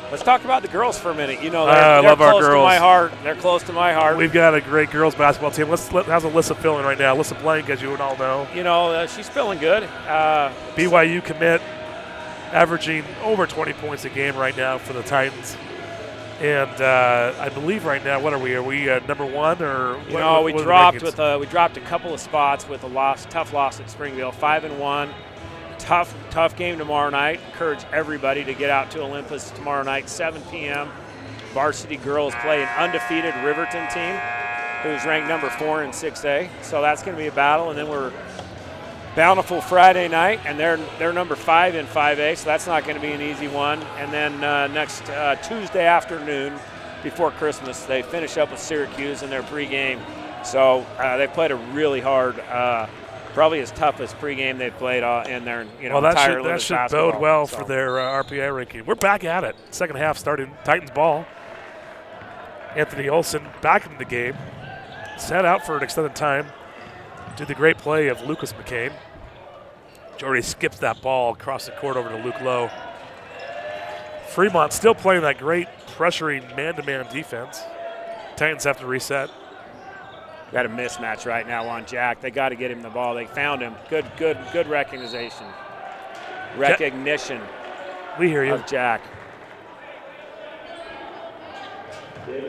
Let's talk about the girls for a minute. They're love our close girls. to my heart. They're close to my heart. We've got a great girls basketball team. How's Alyssa feeling right now? Alyssa Blanck, as you all know. She's feeling good. BYU commit, averaging over 20 points a game right now for the Titans. And I believe right now, what are we? Are we number 1 or? We dropped a couple of spots with a tough loss at Springville, 5-1. Tough game tomorrow night. Encourage everybody to get out to Olympus tomorrow night, 7 p.m. Varsity girls play an undefeated Riverton team who's ranked number 4 in 6A. So that's going to be a battle. And then we're Bountiful Friday night, and they're number 5 in 5A, so that's not going to be an easy one. And then next Tuesday afternoon before Christmas, they finish up with Syracuse in their pregame. So they played a really hard probably as tough as pregame they've played in their entire that should bode well for their RPI ranking. We're back at it. Second half starting Titans ball. Anthony Olson back in the game. Sat out for an extended time. Did the great play of Lucas McCain. Jordy skips that ball across the court over to Luke Lowe. Fremont still playing that great pressuring man-to-man defense. Titans have to reset. Got a mismatch right now on Jack. They got to get him the ball. They found him. Good recognition. We hear you. Of Jack.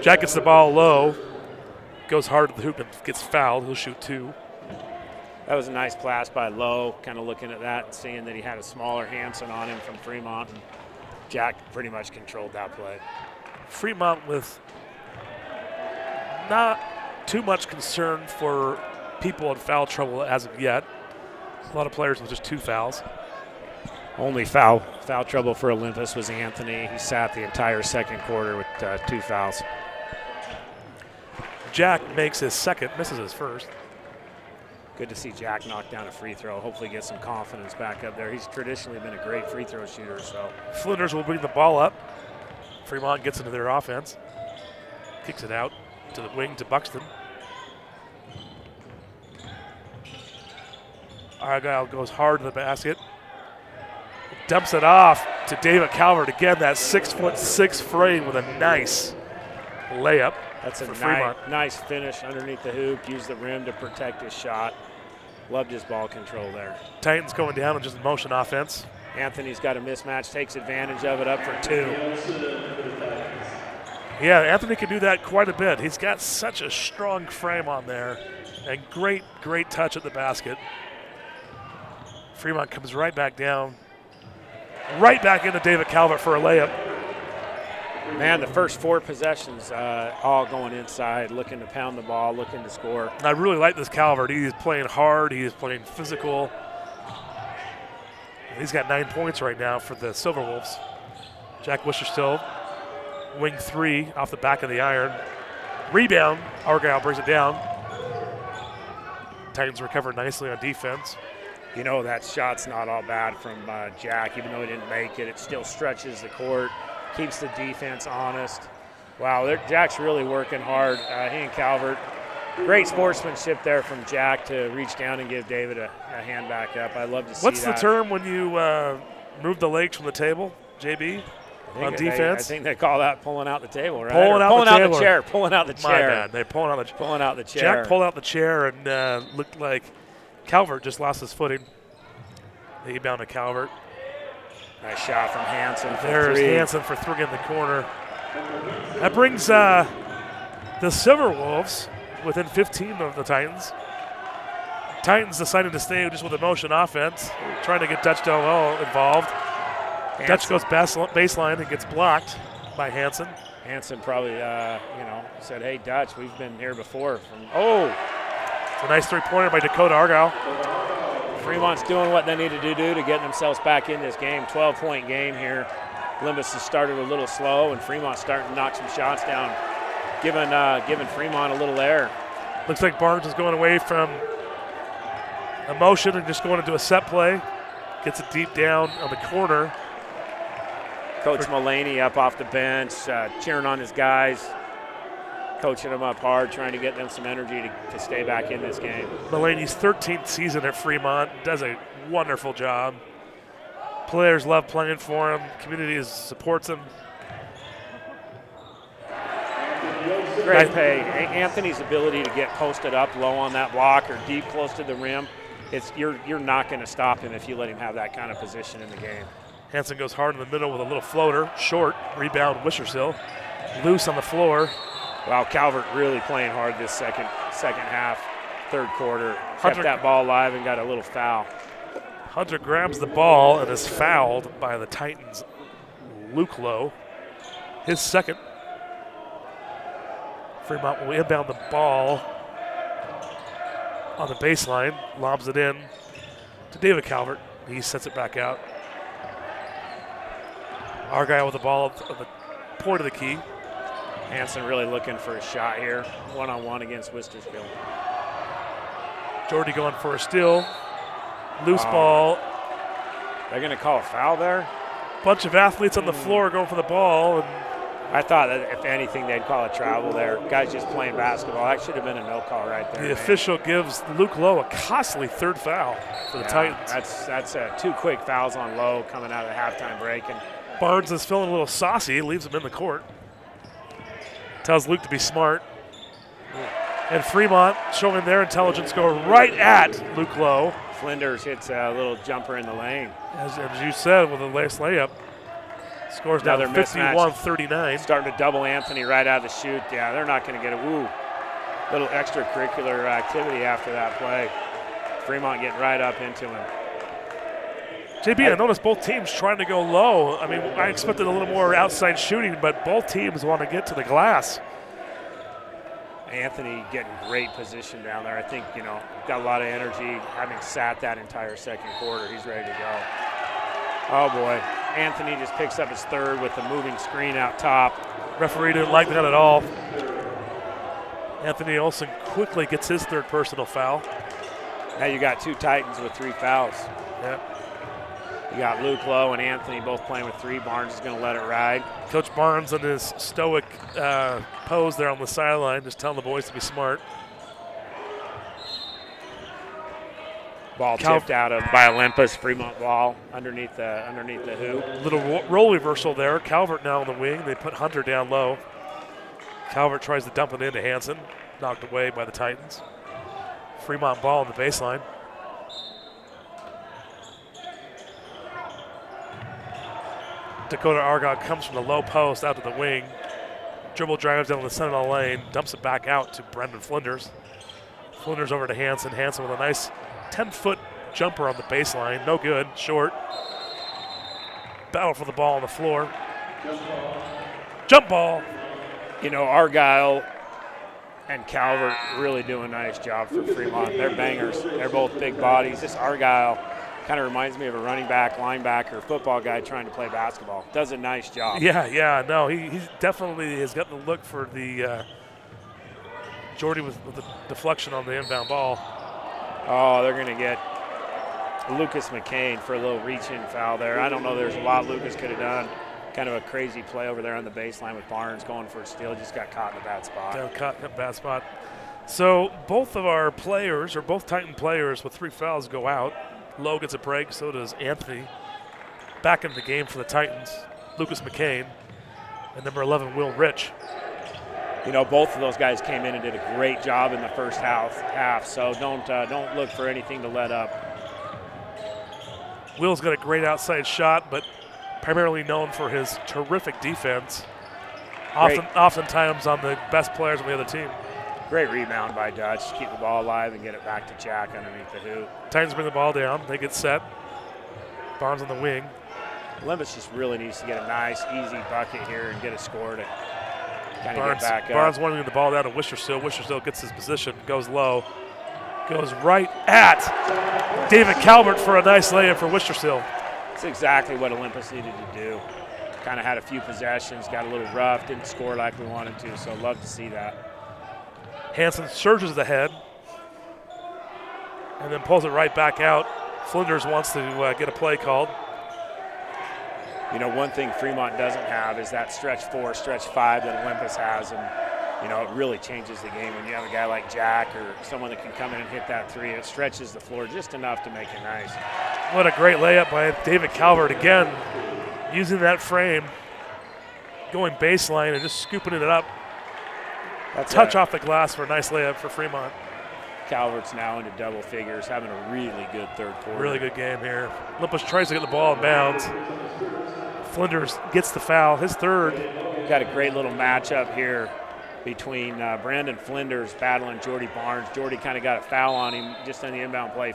Jack gets the ball low. Goes hard to the hoop and gets fouled. He'll shoot 2. That was a nice pass by Lowe, kind of looking at that and seeing that he had a smaller Hanson on him from Fremont. And Jack pretty much controlled that play. Fremont with not too much concern for people in foul trouble as of yet. A lot of players with just 2 fouls. Only foul trouble for Olympus was Anthony. He sat the entire second quarter with 2 fouls. Jack makes his second, misses his first. Good to see Jack knock down a free throw. Hopefully get some confidence back up there. He's traditionally been a great free throw shooter. So Flinders will bring the ball up. Fremont gets into their offense. Kicks it out to the wing to Buxton. Argyle goes hard to the basket. Dumps it off to David Calvert. Again, that 6'6" frame with a nice layup. That's a Fremont. nice finish underneath the hoop. Used the rim to protect his shot. Loved his ball control there. Titans going down on just motion offense. Anthony's got a mismatch, takes advantage of it, up for 2. Yeah, Anthony can do that quite a bit. He's got such a strong frame on there and great touch at the basket. Fremont comes right back down, right back into David Calvert for a layup. Man, the first 4 possessions all going inside, looking to pound the ball, looking to score. I really like this Calvert. He's playing hard. He is playing physical. He's got 9 points right now for the Silverwolves. Jack Wischerstill, wing 3 off the back of the iron. Rebound. Argyle brings it down. Titans recover nicely on defense. You know, that shot's not all bad from Jack. Even though he didn't make it, it still stretches the court, keeps the defense honest. Wow, Jack's really working hard. He and Calvert. Great sportsmanship there from Jack to reach down and give David a hand back up. I love to see What's that. the term when you move the legs from the table, JB, on defense? I think they call that pulling out the table, right? Pulling out the chair. Pulling out the chair. My bad. They're pulling out the chair. Jack pulled out the chair and looked like Calvert just lost his footing. The rebound to Calvert. Nice shot from Hansen for There's 3. Hansen for 3 in the corner. That brings the Silverwolves within 15 of the Titans. Titans decided to stay just with a motion offense, trying to get Dutch Delvaux involved. Hansen. Dutch goes baseline and gets blocked by Hansen. Hansen probably, said, "Hey, Dutch, we've been here before." It's a nice 3-pointer by Dakota Argyle. Fremont's doing what they needed to do to get themselves back in this game. 12-point game here. Olympus has started a little slow, and Fremont's starting to knock some shots down, giving Fremont a little air. Looks like Barnes is going away from a motion and just going into a set play. Gets it deep down on the corner. Coach Mullaney up off the bench, cheering on his guys, coaching them up hard, trying to get them some energy to stay back in this game. Mullaney's 13th season at Fremont, does a wonderful job. Players love playing for him. Community supports him. Great pay. Anthony's ability to get posted up low on that block or deep close to the rim, you're not going to stop him if you let him have that kind of position in the game. Hansen goes hard in the middle with a little floater. Short. Rebound, Wischerstill. Loose on the floor. Wow, Calvert really playing hard this second half, third quarter. Kept that ball alive and got a little foul. Hunter grabs the ball and is fouled by the Titans' Luke Lowe. His second. Fremont will inbound the ball on the baseline, lobs it in to David Calvert. He sets it back out. Argyle with the ball at the point of the key. Hansen really looking for a shot here, one-on-one against Wisterskill. Jordy going for a steal. Loose ball. They're going to call a foul there? Bunch of athletes on the floor going for the ball. And I thought that if anything, they'd call a travel there. Guys just playing basketball. That should have been a no call right there. The official gives Luke Lowe a costly third foul for the Titans. That's 2 quick fouls on Lowe coming out of the halftime break. And Barnes is feeling a little saucy, leaves him in the court. Tells Luke to be smart. And Fremont showing their intelligence, go right at Luke Lowe. Flinders hits a little jumper in the lane. As you said, with a last layup. Scores down 51-39. Starting to double Anthony right out of the chute. Yeah, they're not going to get a little extracurricular activity after that play. Fremont getting right up into him. JB, I noticed both teams trying to go low. I mean, I expected a little more outside shooting, but both teams want to get to the glass. Anthony getting great position down there. I think, got a lot of energy, having sat that entire second quarter. He's ready to go. Oh, boy. Anthony just picks up his third with the moving screen out top. Referee didn't like that at all. Anthony Olsen quickly gets his third personal foul. Now you got 2 Titans with 3 fouls. Yep. You got Luke Lowe and Anthony both playing with 3. Barnes is going to let it ride. Coach Barnes in his stoic pose there on the sideline, just telling the boys to be smart. Ball tipped out by Olympus. Fremont ball underneath the hoop. Little roll reversal there. Calvert now on the wing. They put Hunter down low. Calvert tries to dump it into Hansen. Knocked away by the Titans. Fremont ball on the baseline. Dakota Argyle comes from the low post out to the wing. Dribble drives down the center of the lane, dumps it back out to Brendan Flinders. Flinders over to Hansen. Hansen with a nice 10-foot jumper on the baseline. No good, short. Battle for the ball on the floor. Jump ball. You know, Argyle and Calvert really do a nice job for Fremont. They're bangers. They're both big bodies. This Argyle kind of reminds me of a running back, linebacker, football guy trying to play basketball. Does a nice job. Yeah, no, he definitely has got the look for the Jordy with the deflection on the inbound ball. Oh, they're going to get Lucas McCain for a little reach-in foul there. I don't know, there's a lot Lucas could have done. Kind of a crazy play over there on the baseline with Barnes going for a steal. Just got caught in a bad spot. Yeah, caught in a bad spot. So both of our players, or both Titan players with 3 fouls, go out. Lowe gets a break, so does Anthony. Back in the game for the Titans, Lucas McCain and number 11, Will Rich. You know, both of those guys came in and did a great job in the first half, so don't look for anything to let up. Will's got a great outside shot, but primarily known for his terrific defense, oftentimes on the best players on the other team. Great rebound by Dutch. Keep the ball alive and get it back to Jack underneath the hoop. Titans bring the ball down. They get set. Barnes on the wing. Olympus just really needs to get a nice, easy bucket here and get a score to kind of get back up. Barnes wanting the ball down to Wischerstill. Wischerstill gets his position, goes low, goes right at David Calvert for a nice layup for Wischerstill. That's exactly what Olympus needed to do. Kind of had a few possessions, got a little rough, didn't score like we wanted to, so love to see that. Hansen surges ahead and then pulls it right back out. Flinders wants to get a play called. You know, one thing Fremont doesn't have is that stretch 4, stretch 5 that Olympus has, and, you know, it really changes the game when you have a guy like Jack or someone that can come in and hit that 3. It stretches the floor just enough to make it nice. What a great layup by David Calvert again, using that frame, going baseline and just scooping it up. Touch off the glass for a nice layup for Fremont. Calvert's now into double figures, having a really good third quarter. Really good game here. Olympus tries to get the ball in bounds. Flinders gets the foul, his third. Got a great little matchup here between Brandon Flinders battling Jordy Barnes. Jordy kind of got a foul on him just on the inbound play.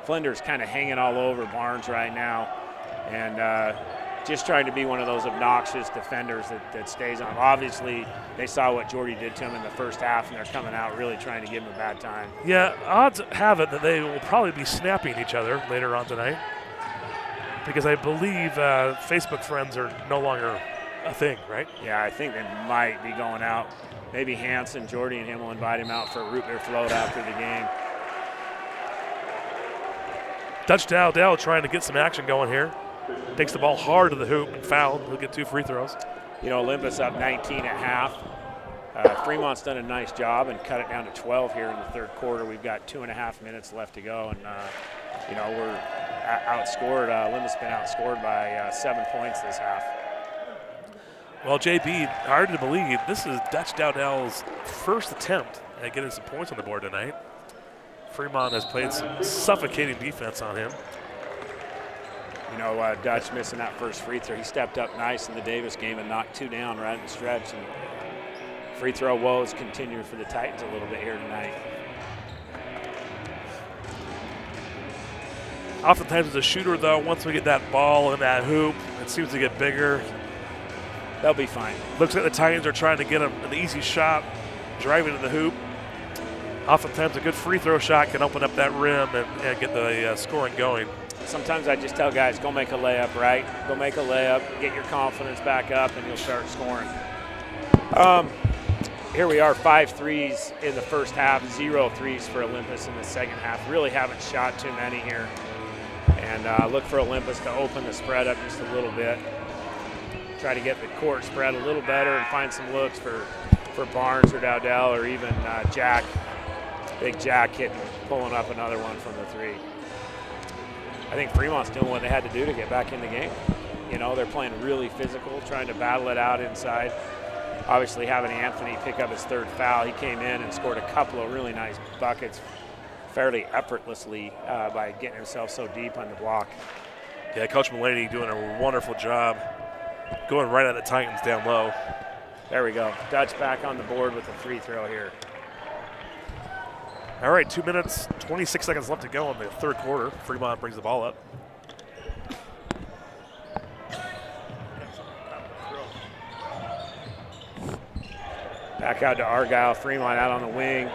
Flinders kind of hanging all over Barnes right now, and just trying to be one of those obnoxious defenders that stays on. Obviously, they saw what Jordy did to him in the first half, and they're coming out really trying to give him a bad time. Yeah, odds have it that they will probably be snapping each other later on tonight, because I believe Facebook friends are no longer a thing, right? Yeah, I think they might be going out. Maybe Hansen, Jordy, and him will invite him out for a root beer float after the game. Dutch Dowdell trying to get some action going here. Takes the ball hard to the hoop and fouled. He'll get 2 free throws. You know, Olympus up 19 at half. Fremont's done a nice job and cut it down to 12 here in the third quarter. We've got 2.5 minutes left to go, and you know, we're outscored. Olympus been outscored by 7 points this half. Well, JB, hard to believe this is Dutch Dowdell's first attempt at getting some points on the board tonight. Fremont has played some suffocating defense on him. You know, Dutch missing that first free throw. He stepped up nice in the Davis game and knocked 2 down right in the stretch. And free throw woes continue for the Titans a little bit here tonight. Oftentimes as a shooter, though, once we get that ball in that hoop, it seems to get bigger. They'll be fine. Looks like the Titans are trying to get an easy shot, driving to the hoop. Oftentimes a good free throw shot can open up that rim and get the scoring going. Sometimes I just tell guys, go make a layup, right? Go make a layup, get your confidence back up, and you'll start scoring. Here we are, 5 threes in the first half, 0 threes for Olympus in the second half. Really haven't shot too many here. And look for Olympus to open the spread up just a little bit. Try to get the court spread a little better and find some looks for Barnes or Dowdell or even Jack. Big Jack pulling up another one from the 3. I think Fremont's doing what they had to do to get back in the game. You know, they're playing really physical, trying to battle it out inside. Obviously having Anthony pick up his 3rd foul, he came in and scored a couple of really nice buckets fairly effortlessly by getting himself so deep on the block. Yeah, Coach Mulaney doing a wonderful job going right at the Titans down low. There we go. Dutch back on the board with the free throw here. All right, 2 minutes, 26 seconds left to go in the third quarter. Fremont brings the ball up. Back out to Argyle. Fremont out on the wing.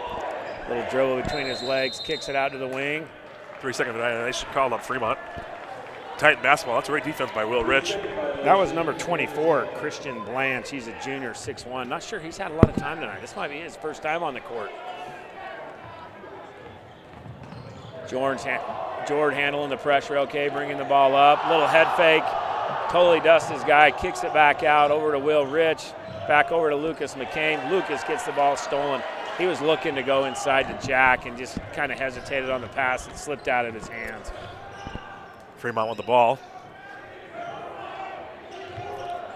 Little dribble between his legs, kicks it out to the wing. 3 seconds and they should call up Fremont. Titan basketball. That's a great defense by Will Rich. That was number 24, Christian Blanck. He's a junior, 6'1". Not sure he's had a lot of time tonight. This might be his first time on the court. Jord handling the pressure, okay, bringing the ball up. Little head fake, totally dusts his guy, kicks it back out over to Will Rich, back over to Lucas McCain. Lucas gets the ball stolen. He was looking to go inside to Jack and just kind of hesitated on the pass and slipped out of his hands. Fremont with the ball.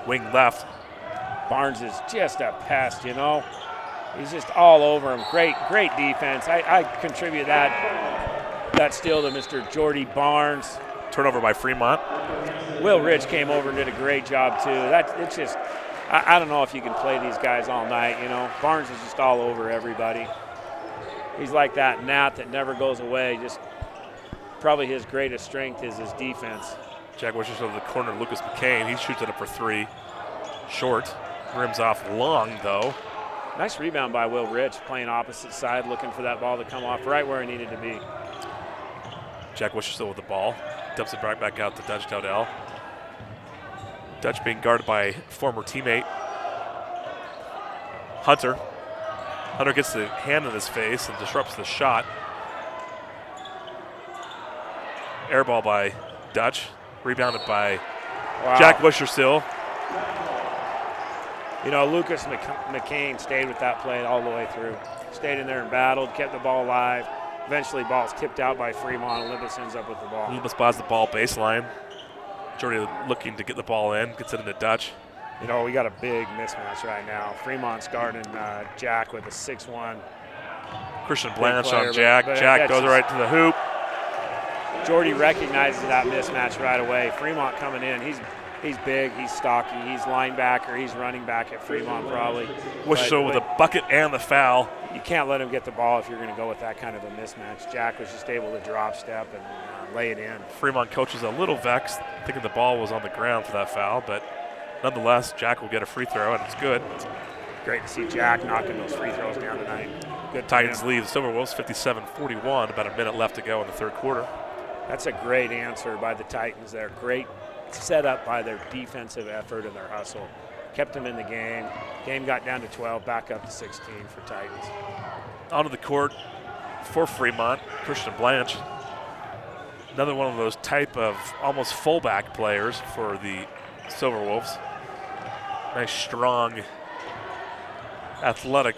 Wing left. Barnes is just a pest, you know. He's just all over him. Great defense. I contribute that steal to Mr. Jordy Barnes. Turnover by Fremont. Will Rich came over and did a great job too. It's just, I don't know if you can play these guys all night, you know. Barnes is just all over everybody. He's like that gnat that never goes away. Just probably his greatest strength is his defense. Jack wishes over the corner, Lucas McCain. He shoots it up for three. Short. Rims off long, though. Nice rebound by Will Rich, playing opposite side, looking for that ball to come off right where it needed to be. Jack Wisherstill with the ball. Dumps it right back out to Dutch Dowdell. Dutch being guarded by former teammate Hunter. Hunter gets the hand in his face and disrupts the shot. Air ball by Dutch. Rebounded by Jack Wisherstill. You know, Lucas McCain stayed with that play all the way through. Stayed in there and battled, kept the ball alive. Eventually, ball's tipped out by Fremont. Olympus ends up with the ball. Olympus buys the ball baseline. Jordy looking to get the ball in, gets it into Dutch. You know, we got a big mismatch right now. Fremont's guarding Jack with a 6'1". Christian Blanch on Jack. Jack goes right to the hoop. Jordy recognizes that mismatch right away. Fremont coming in. He's big, he's stocky, he's linebacker, he's running back at Fremont probably. Wisherstill with a bucket and the foul. You can't let him get the ball if you're going to go with that kind of a mismatch. Jack was just able to drop step and lay it in. Fremont coach is a little vexed, thinking the ball was on the ground for that foul, but nonetheless, Jack will get a free throw, and it's good. Great to see Jack knocking those free throws down tonight. Good Titans lead the Silverwolves 57-41, about a minute left to go in the third quarter. That's a great answer by the Titans there. Great set up by their defensive effort and their hustle. Kept them in the game. Game got down to 12, back up to 16 for Titans. Onto the court for Fremont, Christian Blanch. Another one of those type of almost fullback players for the Silverwolves. Nice, strong, athletic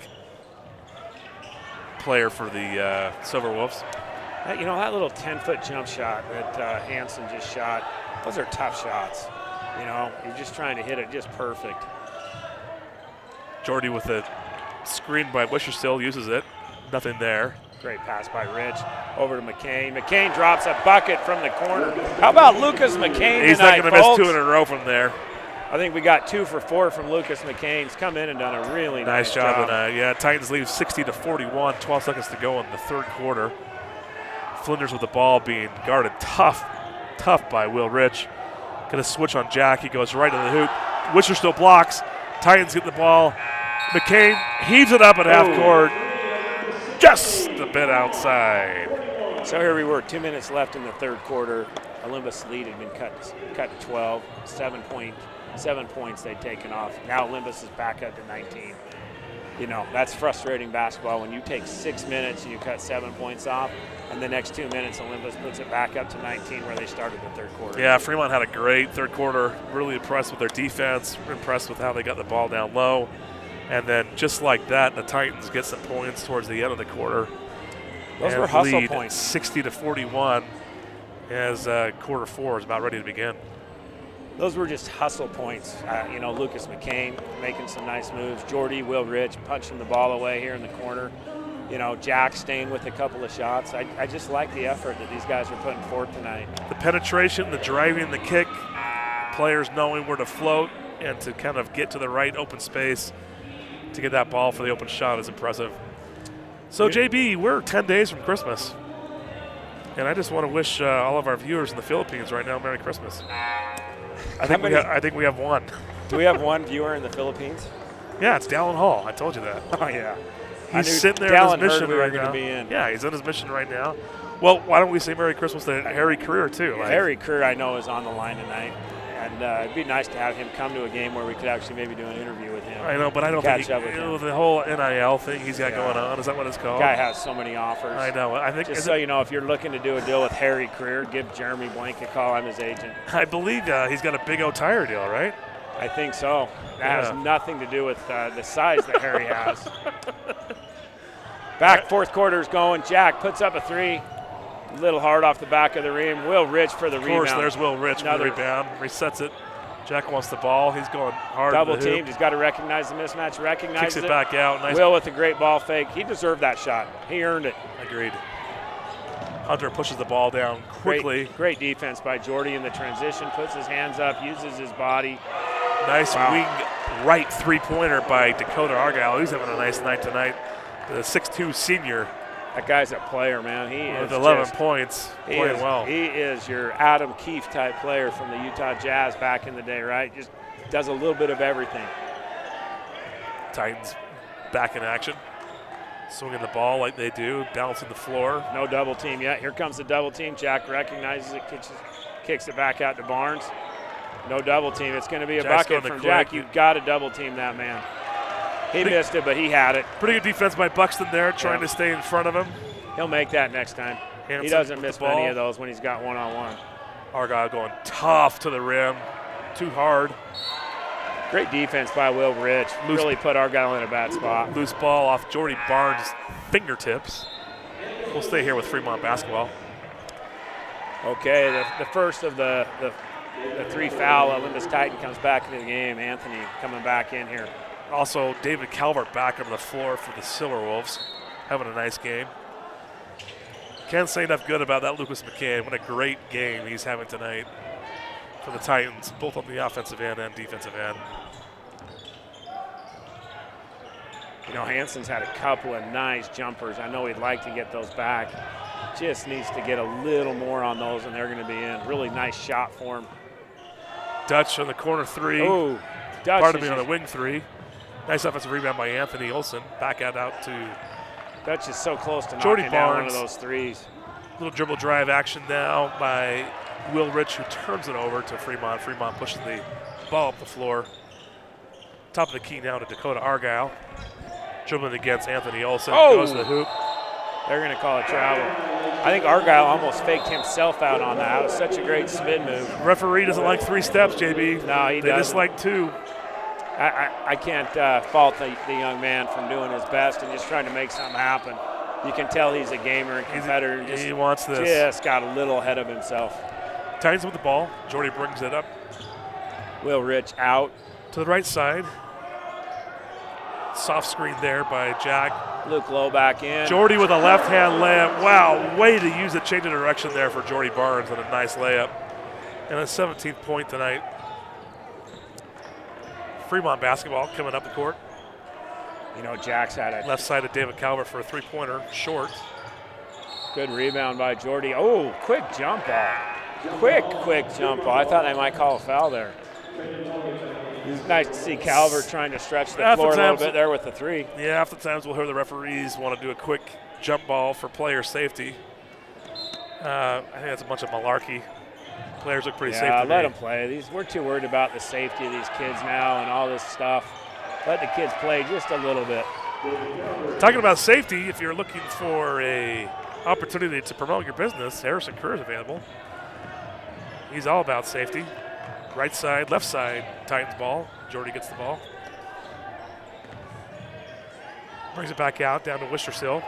player for the Silverwolves. You know, that little 10-foot jump shot that Hansen just shot, those are tough shots. You know, you're just trying to hit it just perfect. Jordy with a screen by Wisherstill, uses it. Nothing there. Great pass by Rich. Over to McCain. McCain drops a bucket from the corner. How about Lucas McCain He's tonight, not going to miss folks? 2 in a row from there. I think we got 2 for 4 from Lucas McCain. He's come in and done a really nice job. And, Titans lead 60-41, 12 seconds to go in the third quarter. Flinders with the ball being guarded tough by Will Rich. Going to switch on Jack. He goes right to the hoop. Wisherstill blocks. Titans get the ball. McCain heaves it up at half court. Just a bit outside. So here we were, 2 minutes left in the third quarter. Olympus' lead had been cut to 12. 7 points they'd taken off. Now Olympus is back up to 19. You know, that's frustrating basketball when you take 6 minutes and you cut 7 points off, and the next 2 minutes Olympus puts it back up to 19 where they started the third quarter. Yeah, Fremont had a great third quarter. Really impressed with their defense, impressed with how they got the ball down low. And then just like that, the Titans get some points towards the end of the quarter. Those were hustle lead points. 60-41 as quarter 4 is about ready to begin. Those were just hustle points. You know, Lucas McCain making some nice moves. Jordy, Will Rich punching the ball away here in the corner. You know, Jack staying with a couple of shots. I just like the effort that these guys are putting forth tonight. The penetration, the driving, the kick, players knowing where to float and to kind of get to the right open space. to get that ball for the open shot is impressive. So, JB, we're 10 days from Christmas. And I just want to wish all of our viewers in the Philippines right now Merry Christmas. I think we have one. Do we have one viewer in the Philippines? Yeah, it's Dallin Hall. I told you that. Oh, yeah. He's sitting there on his mission we were right gonna now. Be in. Yeah, he's on his mission right now. Well, why don't we say Merry Christmas to Harry Career, too? Yeah, Harry Career, I know, is on the line tonight. And it'd be nice to have him come to a game where we could actually maybe do an interview with him. I know, but I don't think the whole NIL thing he's got going on, is that what it's called? The guy has so many offers. I know. I think just so you know, if you're looking to do a deal with Harry Career, give Jeremy Blanck a call. I'm his agent. I believe he's got a Big O tire deal, right? I think so. That has nothing to do with the size that Harry has. Back fourth quarter's going. Jack puts up a three. A little hard off the back of the rim. Will Rich for the rebound. Of course, there's Will Rich for the rebound. Resets it. Jack wants the ball. He's going hard. Double teamed. He's got to recognize the mismatch. Recognizes Kicks it back out. Nice. Will with a great ball fake. He deserved that shot. He earned it. Agreed. Hunter pushes the ball down quickly. Great defense by Jordy in the transition. Puts his hands up. Uses his body. Nice wing right three-pointer by Dakota Argyle. He's having a nice night tonight. The 6'2 senior. That guy's a player, man. He is with 11 points, playing well. He is your Adam Keefe type player from the Utah Jazz back in the day, right? Just does a little bit of everything. Titans back in action. Swinging the ball like they do, balancing the floor. No double team yet. Here comes the double team. Jack recognizes it, kicks it back out to Barnes. No double team. It's going to be a bucket from Jack. You've got to double team that man. He missed it, but he had it. Pretty good defense by Buxton there, trying to stay in front of him. He'll make that next time. He doesn't miss many of those when he's got one-on-one. Argyle going tough to the rim. Too hard. Great defense by Will Rich. Really put Argyle in a bad spot. Loose ball off Jordy Barnes' fingertips. We'll stay here with Fremont basketball. Okay, the first of the three foul. Olympus Titan comes back into the game. Anthony coming back in here. Also, David Calvert back on the floor for the Silverwolves, having a nice game. Can't say enough good about that Lucas McCann. What a great game he's having tonight for the Titans, both on the offensive end and defensive end. You know, Hanson's had a couple of nice jumpers. I know he'd like to get those back. Just needs to get a little more on those, and they're going to be in. Really nice shot for him. Dutch on the corner three. Oh, Dutch. Pardon me, on the wing three. Nice offensive rebound by Anthony Olsen. Back out to Dutch is so close to Jordy knocking down Barnes. one of those threes. Little dribble drive action now by Will Rich, who turns it over to Fremont. Fremont pushes the ball up the floor. Top of the key now to Dakota Argyle. Dribbling against Anthony Olsen. Goes to the hoop. They're going to call it travel. I think Argyle almost faked himself out on that. It was such a great spin move. Referee doesn't like 3 steps, JB. No, he doesn't. They just like 2. I can't fault the young man from doing his best and just trying to make something happen. You can tell he's a gamer and competitor. He wants this. Just got a little ahead of himself. Titans with the ball. Jordy brings it up. Will Rich out. To the right side. Soft screen there by Jack. Luke Lowe back in. Jordy with a left-hand layup. Wow, way to use it, change of direction there for Jordy Barnes and a nice layup. And a 17th point tonight. Fremont basketball coming up the court. You know, Jack's had it. Left side of David Calvert for a three-pointer, short. Good rebound by Jordy. Oh, quick jump ball. Quick jump ball. I thought they might call a foul there. It's nice to see Calvert trying to stretch the floor a little bit there with the three. Yeah, oftentimes we'll hear the referees want to do a quick jump ball for player safety. I think that's a bunch of malarkey. Players look pretty safe to me. Let them play. We're too worried about the safety of these kids now and all this stuff. Let the kids play just a little bit. Talking about safety, if you're looking for a opportunity to promote your business, Harrison Kerr is available. He's all about safety. Right side, left side, Titans ball. Jordy gets the ball. Brings it back out, down to Wisterstill.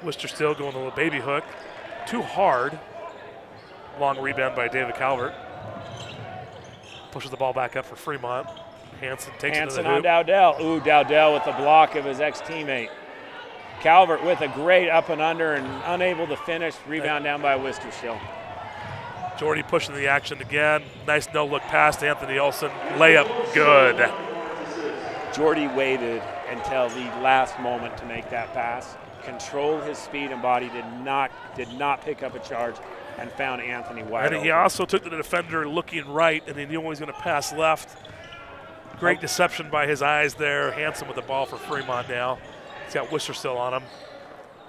Wisterstill going to the baby hook. Too hard. Long rebound by David Calvert. Pushes the ball back up for Fremont. Hanson takes it to the hoop. On Dowdell. Ooh, Dowdell with the block of his ex-teammate. Calvert with a great up and under and unable to finish. Rebound down by Wisterstill. Jordy pushing the action again. Nice no-look pass to Anthony Olsen. Layup good. Jordy waited until the last moment to make that pass, controlled his speed and body, did not pick up a charge, and found Anthony wide And he open. also took the defender looking right, and he knew he was going to pass left. Great deception by his eyes there. Hanson with the ball for Fremont now. He's got Worcester still on him.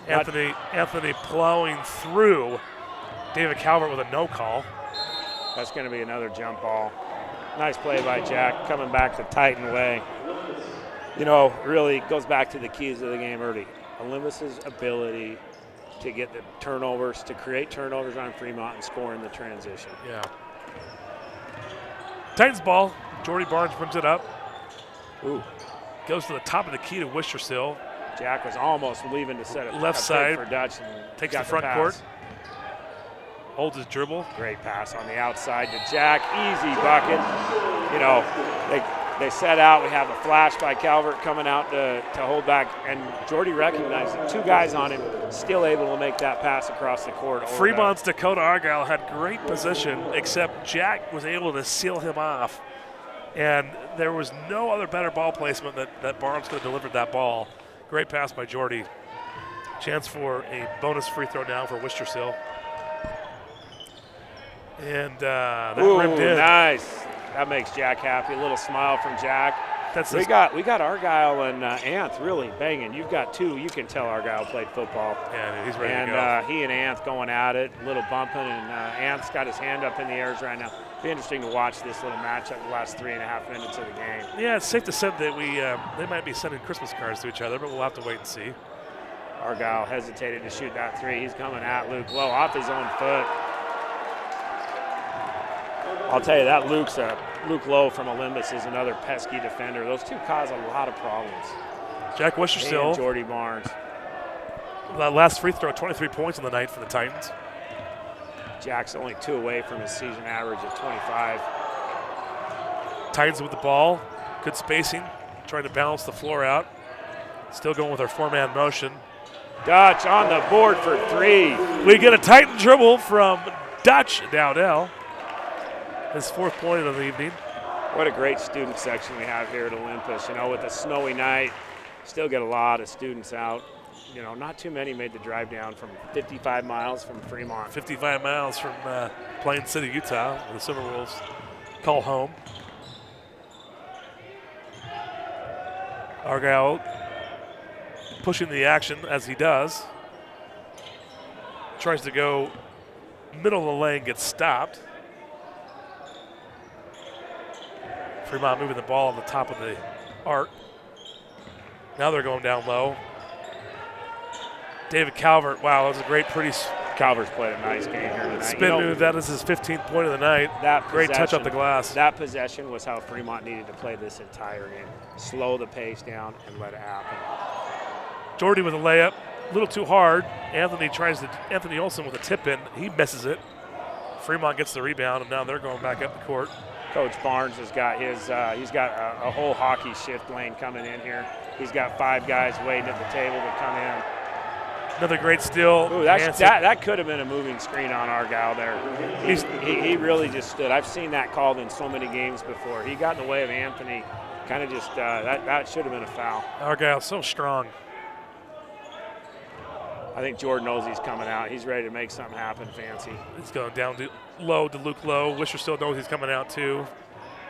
Anthony plowing through David Calvert with a no call. That's going to be another jump ball. Nice play by Jack, coming back the Titan way. You know, really goes back to the keys of the game early. Olympus's ability to get the turnovers, to create turnovers on Fremont and score in the transition. Yeah. Titans ball. Jordy Barnes brings it up. Ooh. Goes to the top of the key to Worcesterville. Jack was almost leaving to set it Left side. for Dutch. And Takes got the front pass. court. Holds his dribble. Great pass on the outside to Jack. Easy bucket. You know, they set out. We have a flash by Calvert coming out to hold back. And Jordy recognized it. 2 guys on him, still able to make that pass across the court. Fremont's Dakota Argyle had great position, except Jack was able to seal him off. And there was no other better ball placement that Barnes could have delivered that ball. Great pass by Jordy. Chance for a bonus free throw now for Worcesterville. And that rimmed in. Nice. That makes Jack happy. A little smile from Jack. We got Argyle and Anth really banging. You've got 2. You can tell Argyle played football. Yeah, he's ready to go. And he and Anth going at it, a little bumping, and Anth's got his hand up in the airs right now. Be interesting to watch this little matchup the last 3.5 minutes of the game. Yeah, it's safe to say that they might be sending Christmas cards to each other, but we'll have to wait and see. Argyle hesitated to shoot that 3. He's coming at Luke Lowe off his own foot. I'll tell you, that Luke Lowe from Olympus is another pesky defender. Those 2 cause a lot of problems. Jack Worcesterville. And Jordy Barnes. That last free throw, 23 points on the night for the Titans. Jack's only 2 away from his season average of 25. Titans with the ball. Good spacing. Trying to balance the floor out. Still going with our 4-man motion. Dutch on the board for 3. We get a Titan dribble from Dutch Dowdell. His 4th point of the evening. What a great student section we have here at Olympus. You know, with a snowy night, still get a lot of students out. You know, not too many made the drive down from 55 miles from Fremont. 55 miles from Plain City, Utah, where the Silverwolves call home. Argyle pushing the action as he does. Tries to go middle of the lane, gets stopped. Fremont moving the ball on the top of the arc. Now they're going down low. David Calvert, wow, that was a great, pretty Calvert's played a nice game here tonight. spin move. That is his 15th point of the night. Great touch off the glass. That possession was how Fremont needed to play this entire game. Slow the pace down and let it happen. Jordy with a layup, a little too hard. Anthony Olsen with a tip in. He misses it. Fremont gets the rebound, and now they're going back up the court. Coach Barnes has got he's got a whole hockey shift lane coming in here. He's got 5 guys waiting at the table to come in. Another great steal. Ooh, that could have been a moving screen on Argyle there. He really just stood. I've seen that called in so many games before. He got in the way of Anthony. Kind of just that should have been a foul. Argyle so strong. I think Jordan knows he's coming out. He's ready to make something happen fancy. He's going down low to Luke Lowe. Wisher still knows he's coming out too.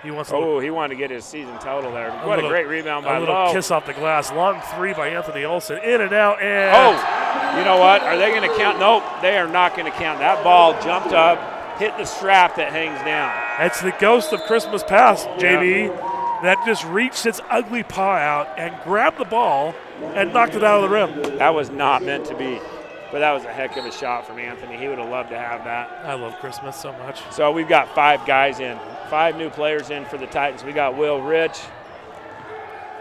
He wants to he wanted to get his season total there. What a great rebound by Lowe. A little kiss off the glass. Long 3 by Anthony Olsen. In and out. And you know what? Are they going to count? Nope, they are not going to count. That ball jumped up, hit the strap that hangs down. It's the ghost of Christmas past, JB, that just reached its ugly paw out and grabbed the ball and knocked it out of the rim. That was not meant to be, but that was a heck of a shot from Anthony. He would have loved to have that. I love Christmas so much. So we've got 5 guys in, 5 new players in for the Titans. We got Will Rich.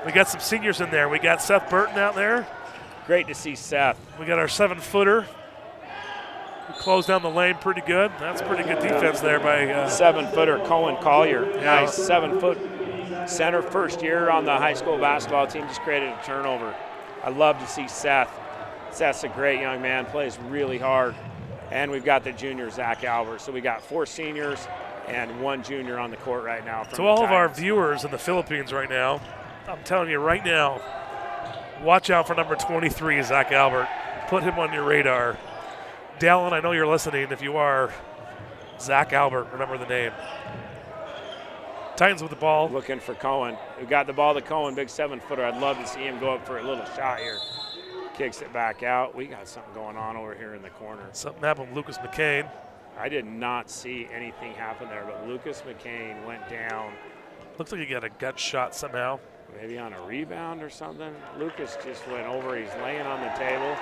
We got some seniors in there. We got Seth Burton out there. Great to see Seth. We got our 7-footer. We closed down the lane pretty good. That's pretty good defense there by 7-footer Cohen Collier. Yeah. Nice 7-foot center, first year on the high school basketball team, just created a turnover. I love to see Seth. Seth's a great young man, plays really hard. And we've got the junior, Zach Albert. So we got 4 seniors and 1 junior on the court right now. To all of our viewers in the Philippines right now, I'm telling you right now, watch out for number 23, Zach Albert. Put him on your radar. Dallin, I know you're listening. If you are, Zach Albert, remember the name. Titans with the ball. Looking for Cohen. We got the ball to Cohen, big 7-footer. I'd love to see him go up for a little shot here. Kicks it back out. We got something going on over here in the corner. Something happened with Lucas McCain. I did not see anything happen there, but Lucas McCain went down. Looks like he got a gut shot somehow. Maybe on a rebound or something. Lucas just went over. He's laying on the table.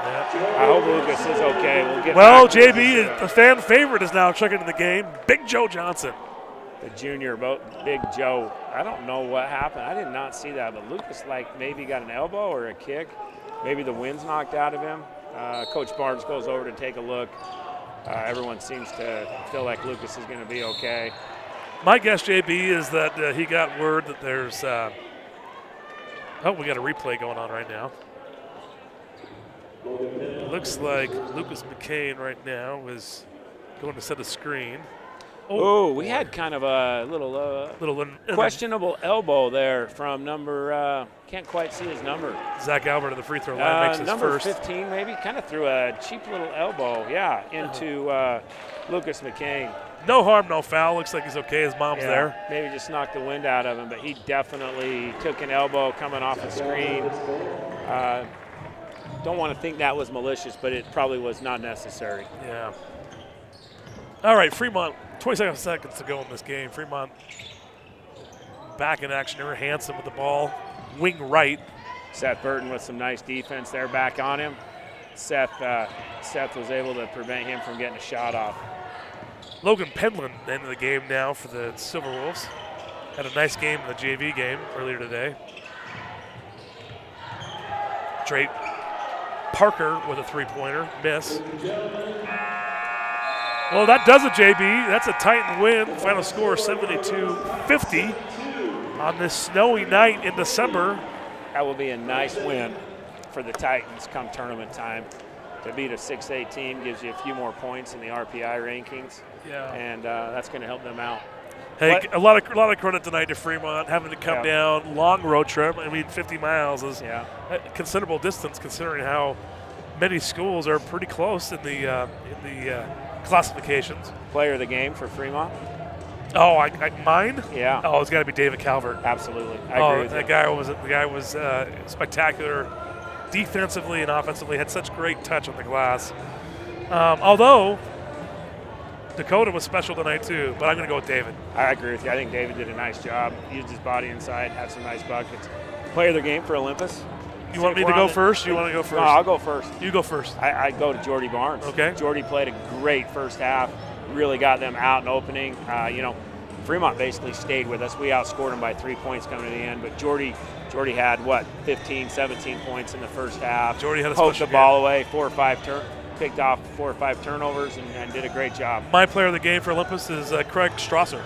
Yeah. I hope Lucas is okay. We'll get well, back to JB, the fan favorite, is now checking into the game. Big Joe Johnson. The junior, Big Joe. I don't know what happened. I did not see that, but Lucas maybe got an elbow or a kick. Maybe the wind's knocked out of him. Coach Barnes goes over to take a look. Everyone seems to feel like Lucas is going to be okay. My guess, JB, is that he got word that there's we got a replay going on right now. Looks like Lucas McCain right now is going to set a screen. Oh, we had kind of a little questionable elbow there from number, can't quite see his number. Zach Albert at the free throw line makes his number first. Number 15 maybe, kind of threw a cheap little elbow, into Lucas McCain. No harm, no foul. Looks like he's okay. His mom's there. Maybe just knocked the wind out of him, but he definitely took an elbow coming off the screen. Don't want to think that was malicious, but it probably was not necessary. Yeah. All right, Fremont, 27 seconds to go in this game. Fremont back in action here. Hanson with the ball, wing right. Seth Burton with some nice defense there back on him. Seth was able to prevent him from getting a shot off. Logan Penland into the game now for the Silverwolves. Had a nice game in the JV game earlier today. Drake Parker with a three-pointer, miss. Well, that does it, JB. That's a Titan win. Final score 72-50 on this snowy night in December. That will be a nice win for the Titans come tournament time. To beat a 6A team gives you a few more points in the RPI rankings. Yeah. And that's going to help them out. Hey, a lot of credit tonight to Fremont having to come down, long road trip. I mean, 50 miles is a considerable distance considering how many schools are pretty close in the classifications. Player of the game for Fremont? Oh, mine? Yeah. Oh, it's got to be David Calvert. Absolutely. I agree with that guy was spectacular defensively and offensively. Had such great touch on the glass. Although Dakota was special tonight too, but I'm going to go with David. I agree with you. I think David did a nice job. Used his body inside, had some nice buckets. Player of the game for Olympus. You want me to go first? You want to go first? No, I'll go first. You go first. I go to Jordy Barnes. Okay. Jordy played a great first half. Really got them out and opening. Fremont basically stayed with us. We outscored them by 3 points coming to the end, but Jordy had 15, 17 points in the first half. Jordy had a poked special the ball away, picked off 4 or 5 turnovers and did a great job. My player of the game for Olympus is Craig Strasser.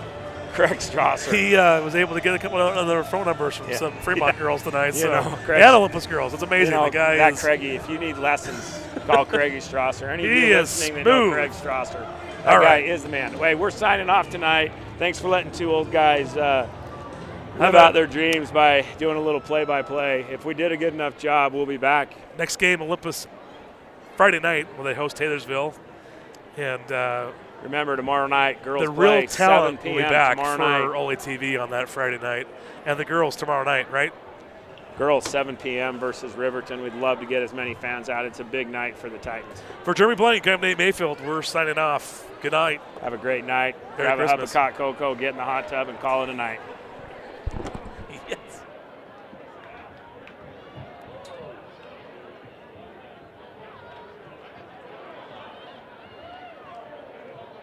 Craig Strasser. He was able to get a couple of other phone numbers from some Fremont girls tonight. Craig, and Olympus girls. It's amazing. The guy that is Craigie. If you need lessons, call Craigie Strasser. Any of he you is listening, smooth. they know Craig Strasser. That guy is the man. Wait, we're signing off tonight. Thanks for letting two old guys live out their dreams by doing a little play-by-play. If we did a good enough job, we'll be back. Next game, Olympus, Friday night, where they host Taylorsville. And remember, tomorrow night, girls the play real talent 7 p.m. will be back tomorrow for night. OlyTV on that Friday night. And the girls tomorrow night, right? Girls 7 p.m. versus Riverton. We'd love to get as many fans out. It's a big night for the Titans. For Jeremy Blanck, I'm Nate Mayfield. We're signing off. Good night. Have a great night. Merry Grab a Christmas. hot cocoa, get in the hot tub, and call it a night.